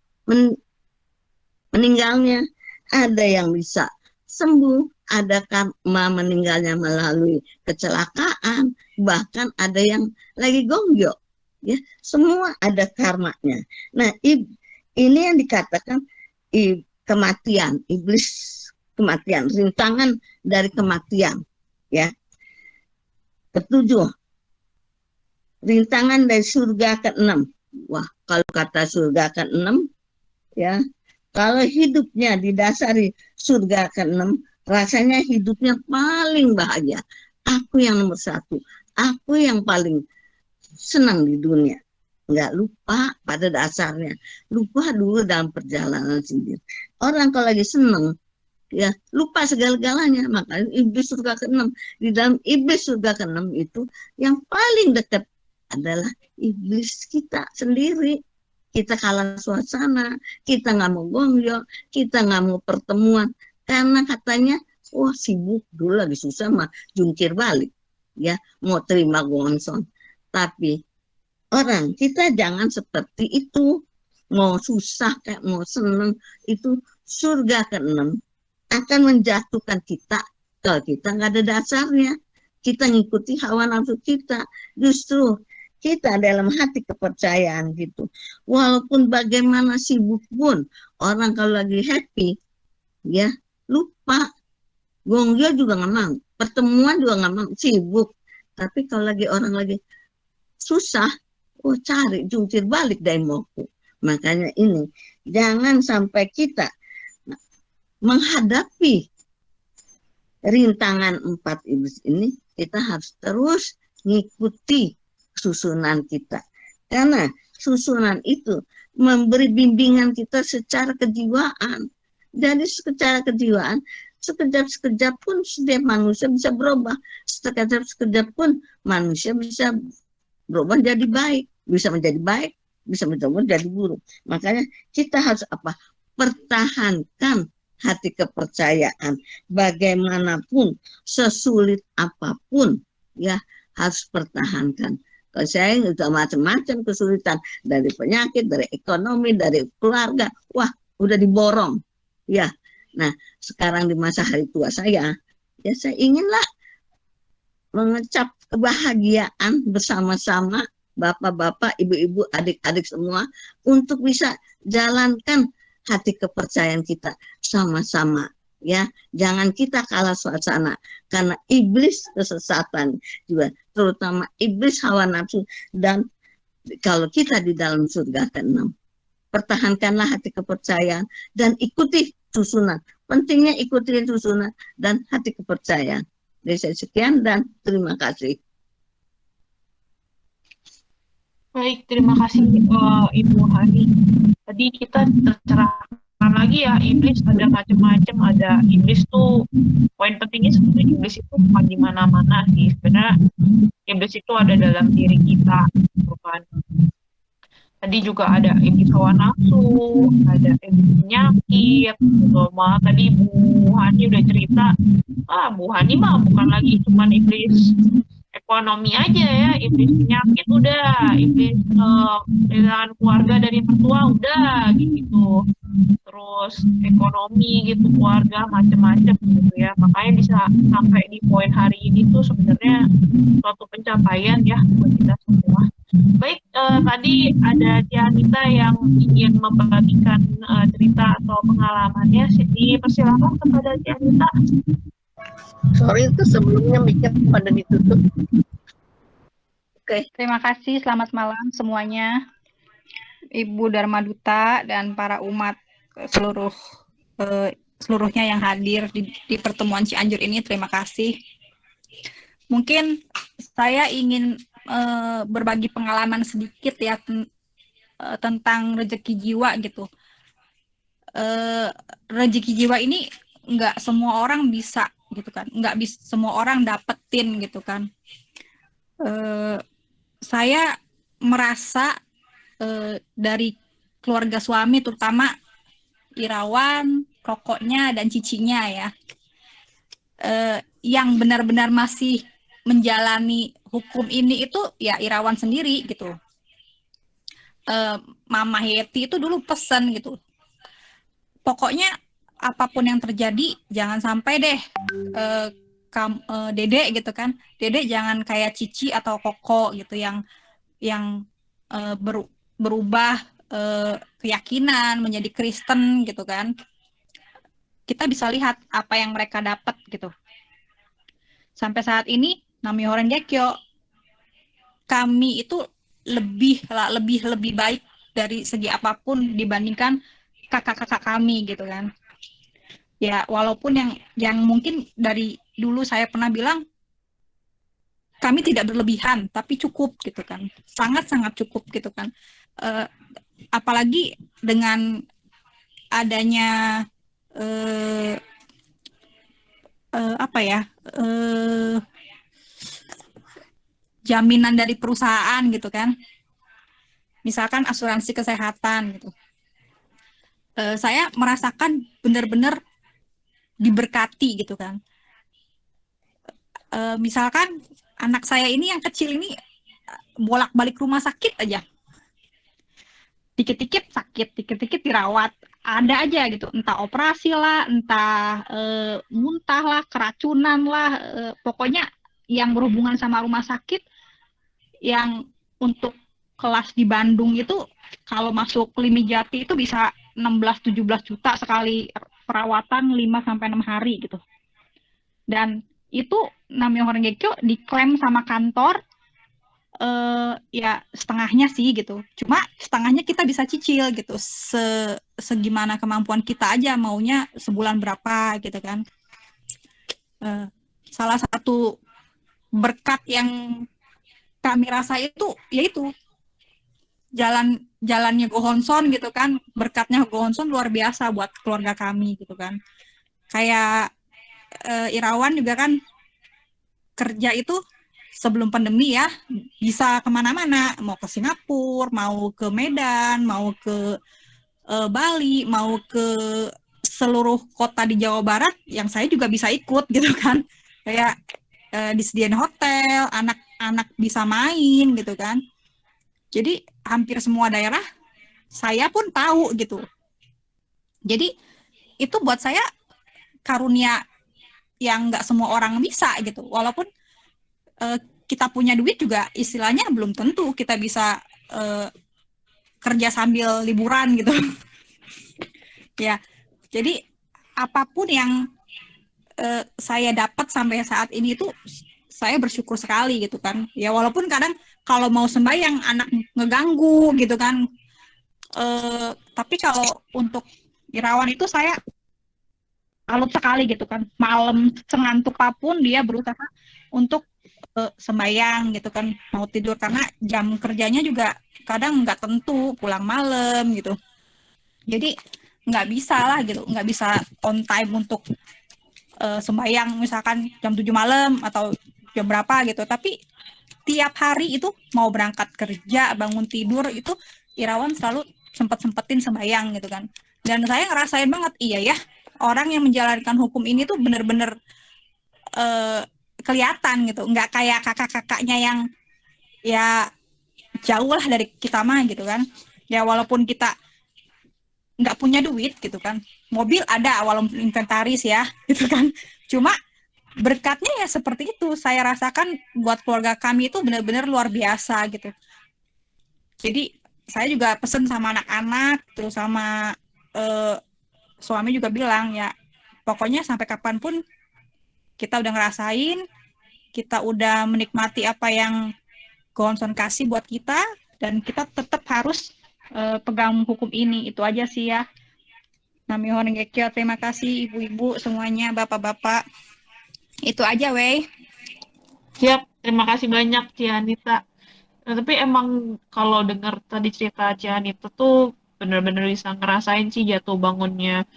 meninggalnya. Ada yang bisa sembuh, ada karma meninggalnya melalui kecelakaan, bahkan ada yang lagi gonggyo. Ya, semua ada karmanya. Nah, ini yang dikatakan kematian, iblis kematian, rintangan dari kematian. Ya, ketujuh, rintangan dari surga ke-6. Wah, kalau kata surga ke-6, ya, kalau hidupnya didasari surga ke-6, rasanya hidupnya paling bahagia. Aku yang nomor 1, aku yang paling senang di dunia. Nggak lupa pada dasarnya, lupa dulu dalam perjalanan sendiri. Orang kalau lagi senang, ya lupa segala-galanya. Makanya iblis surga ke-6, di dalam iblis surga ke-6 itu yang paling dekat adalah iblis kita sendiri. Kita kalah suasana, kita nggak mau gonggyo, kita nggak mau pertemuan, karena katanya, wah sibuk dulu lagi susah mah jungkir balik, ya mau terima gonson. Tapi orang kita jangan seperti itu, mau susah kayak mau seneng, itu surga ke-6 akan menjatuhkan kita kalau kita nggak ada dasarnya. Kita ngikuti hawa nafsu kita, justru kita dalam hati kepercayaan gitu. Walaupun bagaimana sibuk pun, orang kalau lagi happy, ya lupa. Gonggyo juga nggak mau, pertemuan juga nggak mau, sibuk. Tapi kalau lagi orang lagi susah, oh cari jungkir balik dari moku. Makanya ini, jangan sampai kita menghadapi rintangan 4 iblis ini, kita harus terus ngikuti susunan kita. Karena susunan itu memberi bimbingan kita secara kejiwaan. Jadi secara kejiwaan, sekejap-sekejap pun setiap manusia bisa berubah. Sekejap-sekejap pun manusia bisa berubah jadi baik. Bisa menjadi baik, bisa menjadi buruk. Makanya kita harus apa? Pertahankan hati kepercayaan. Bagaimanapun, sesulit apapun, ya harus pertahankan. Kalau saya udah macam-macam kesulitan, dari penyakit, dari ekonomi, dari keluarga, wah udah diborong, ya. Nah sekarang di masa hari tua saya, ya saya inginlah mengecap kebahagiaan bersama-sama bapak-bapak, ibu-ibu, adik-adik semua untuk bisa jalankan hati kepercayaan kita sama-sama. Ya, jangan kita kalah suasana karena iblis kesesatan juga, terutama iblis hawa nafsu. Dan kalau kita di dalam surga ke-6, pertahankanlah hati kepercayaan dan ikuti susunan. Pentingnya ikuti susunan dan hati kepercayaan. Dari saya sekian dan terima kasih. Baik, terima kasih Ibu Hani. Tadi kita tercerahkan lagi ya, iblis ada macam-macam. Ada iblis tuh, poin pentingnya sebetulnya iblis itu bukan di mana-mana sih. Sebenarnya iblis itu ada dalam diri kita, bukan. Tadi juga ada iblis hawa nafsu, ada iblis penyakit, gitu. Malah tadi Bu Hani udah cerita, Bu Hani mah bukan lagi cuman iblis ekonomi aja ya, iblis penyakit udah, iblis kehilangan keluarga dari mertua udah gitu. Terus ekonomi gitu, keluarga macam-macam gitu ya. Makanya bisa sampai di poin hari ini tuh sebenarnya suatu pencapaian ya buat kita semua. Baik, tadi ada Tianita yang ingin membagikan cerita atau pengalamannya. Dipersilakan kepada Tianita. Sorry itu sebelumnya mikir pada ditutup. Oke. Terima kasih, selamat malam semuanya. Ibu Dharma Duta dan para umat seluruhnya yang hadir di pertemuan Cianjur ini, terima kasih. Mungkin saya ingin berbagi pengalaman sedikit ya tentang rezeki jiwa gitu. Rezeki jiwa ini nggak semua orang bisa gitu kan, nggak bisa semua orang dapetin gitu kan. Saya merasa dari keluarga suami, terutama Irawan, kokoknya dan cicinya ya, yang benar-benar masih menjalani hukum ini itu ya Irawan sendiri gitu. Mama Yeti itu dulu pesan gitu, pokoknya apapun yang terjadi jangan sampai deh Dede gitu kan, Dede jangan kayak Cici atau Koko gitu yang berubah keyakinan menjadi Kristen gitu kan. Kita bisa lihat apa yang mereka dapat gitu. Sampai saat ini Nami Horengekyo, kami itu lebih baik dari segi apapun dibandingkan kakak-kakak kami gitu kan. Ya walaupun yang mungkin dari dulu saya pernah bilang kami tidak berlebihan tapi cukup gitu kan, sangat cukup gitu kan. Apalagi dengan adanya jaminan dari perusahaan gitu kan, misalkan asuransi kesehatan gitu, saya merasakan benar-benar diberkati gitu kan. Misalkan anak saya ini yang kecil ini bolak-balik rumah sakit aja, dikit-dikit sakit, dikit-dikit dirawat, ada aja gitu, entah operasi lah, entah muntah lah, keracunan lah, pokoknya yang berhubungan sama rumah sakit. Yang untuk kelas di Bandung itu kalau masuk Limijati itu bisa 16-17 juta sekali perawatan 5-6 hari gitu. Dan itu Nami Horengekyo diklaim sama kantor ya setengahnya sih gitu. Cuma setengahnya kita bisa cicil gitu. Segimana kemampuan kita aja, maunya sebulan berapa gitu kan. Salah satu berkat yang kami rasa itu yaitu jalannya Go Honson gitu kan, berkatnya Go Honson luar biasa buat keluarga kami gitu kan. Kayak Irawan juga kan kerja itu sebelum pandemi ya bisa kemana-mana, mau ke Singapura, mau ke Medan, mau ke Bali, mau ke seluruh kota di Jawa Barat yang saya juga bisa ikut gitu kan. Kayak disediain hotel, anak-anak bisa main gitu kan. Jadi hampir semua daerah saya pun tahu gitu. Jadi itu buat saya karunia yang nggak semua orang bisa gitu. Walaupun kita punya duit juga istilahnya belum tentu kita bisa kerja sambil liburan gitu. Ya, jadi apapun yang saya dapat sampai saat ini tuh saya bersyukur sekali gitu kan. Ya walaupun kadang kalau mau sembahyang anak ngeganggu gitu kan. Tapi kalau untuk Irawan itu saya salut sekali gitu kan. Malam sengantuk apapun dia berusaha untuk sembahyang gitu kan, mau tidur karena jam kerjanya juga kadang nggak tentu, pulang malam gitu. Jadi nggak bisa lah gitu, nggak bisa on time untuk sembahyang misalkan jam 7 malam atau jam berapa gitu. Tapi tiap hari itu mau berangkat kerja, bangun tidur itu Irawan selalu sempetin sembahyang gitu kan. Dan saya ngerasain banget, iya ya, orang yang menjalankan hukum ini tuh bener-bener kelihatan gitu, nggak kayak kakak-kakaknya yang ya jauh lah dari kita mah gitu kan. Ya walaupun kita nggak punya duit gitu kan, mobil ada walaupun inventaris ya gitu kan, cuma berkatnya ya seperti itu saya rasakan buat keluarga kami itu benar-benar luar biasa gitu. Jadi saya juga pesen sama anak-anak terus sama suami juga bilang ya pokoknya sampai kapanpun kita udah ngerasain, kita udah menikmati apa yang Gonson kasih buat kita, dan kita tetap harus pegang hukum ini. Itu aja sih ya. Nami Horengekyo, terima kasih ibu-ibu semuanya, bapak-bapak. Itu aja, weh. Siap, terima kasih banyak Cianita. Nah, tapi emang kalau dengar tadi cerita Cianita tuh benar-benar bisa ngerasain sih jatuh bangunnya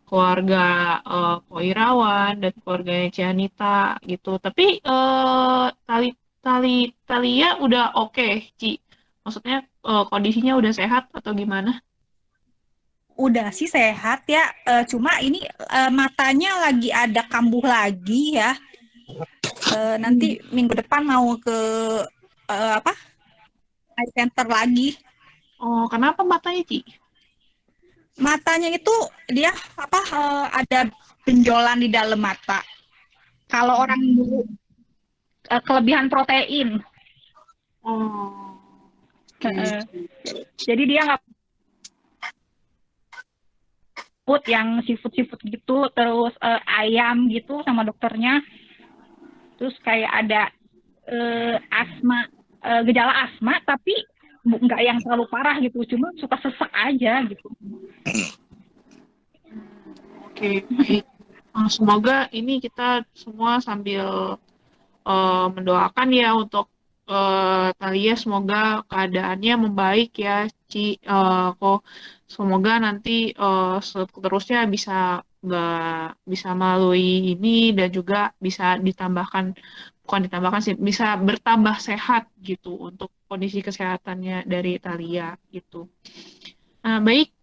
keluarga Ko Irawan dan keluarganya Cianita gitu. Tapi Talia udah oke, Ci. Maksudnya kondisinya udah sehat atau gimana? Udah sih sehat ya, cuma ini matanya lagi ada kambuh lagi ya. Nanti minggu depan mau ke eye center lagi. Oh, kenapa matanya, Ci? matanya itu dia ada benjolan di dalam mata. Kalau orang dulu kelebihan protein. Oh, Jadi dia nggak food yang seafood gitu, terus ayam gitu sama dokternya. Terus kayak ada asma, gejala asma, tapi nggak yang terlalu parah gitu, cuma suka sesak aja gitu. oke, baik. Semoga ini kita semua sambil mendoakan ya untuk Thalia, semoga keadaannya membaik ya, Ci. Kok semoga nanti seterusnya nggak bisa melalui ini dan juga bisa bukan ditambahkan sih, bisa bertambah sehat gitu untuk kondisi kesehatannya dari Thalia gitu. Nah, baik.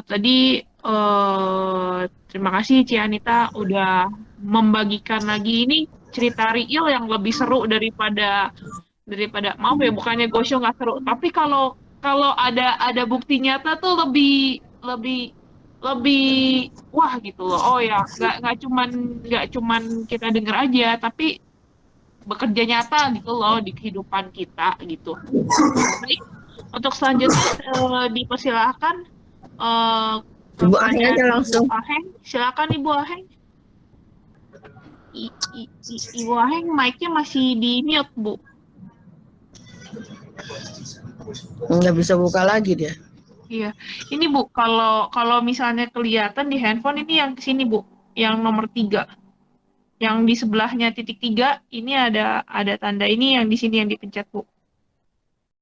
Tadi terima kasih Ci Anita udah membagikan lagi ini cerita real yang lebih seru daripada maaf ya, bukannya Gosho nggak seru, tapi kalau kalau ada bukti nyata tuh lebih lebih lebih wah gitu loh. Oh ya, nggak cuman kita dengar aja, tapi bekerja nyata gitu loh di kehidupan kita gitu. Baik, untuk selanjutnya dipersilahkan Ibu Aheng pertanyaan aja Ibu langsung. Aheng. Silakan Ibu Aheng. Ibu Aheng, mic-nya masih di mute, Bu. Nggak bisa buka lagi dia. Iya. Ini Bu, kalau misalnya kelihatan di handphone ini yang sini Bu, yang nomor 3. Yang di sebelahnya titik 3, ini ada tanda ini yang di sini yang dipencet Bu.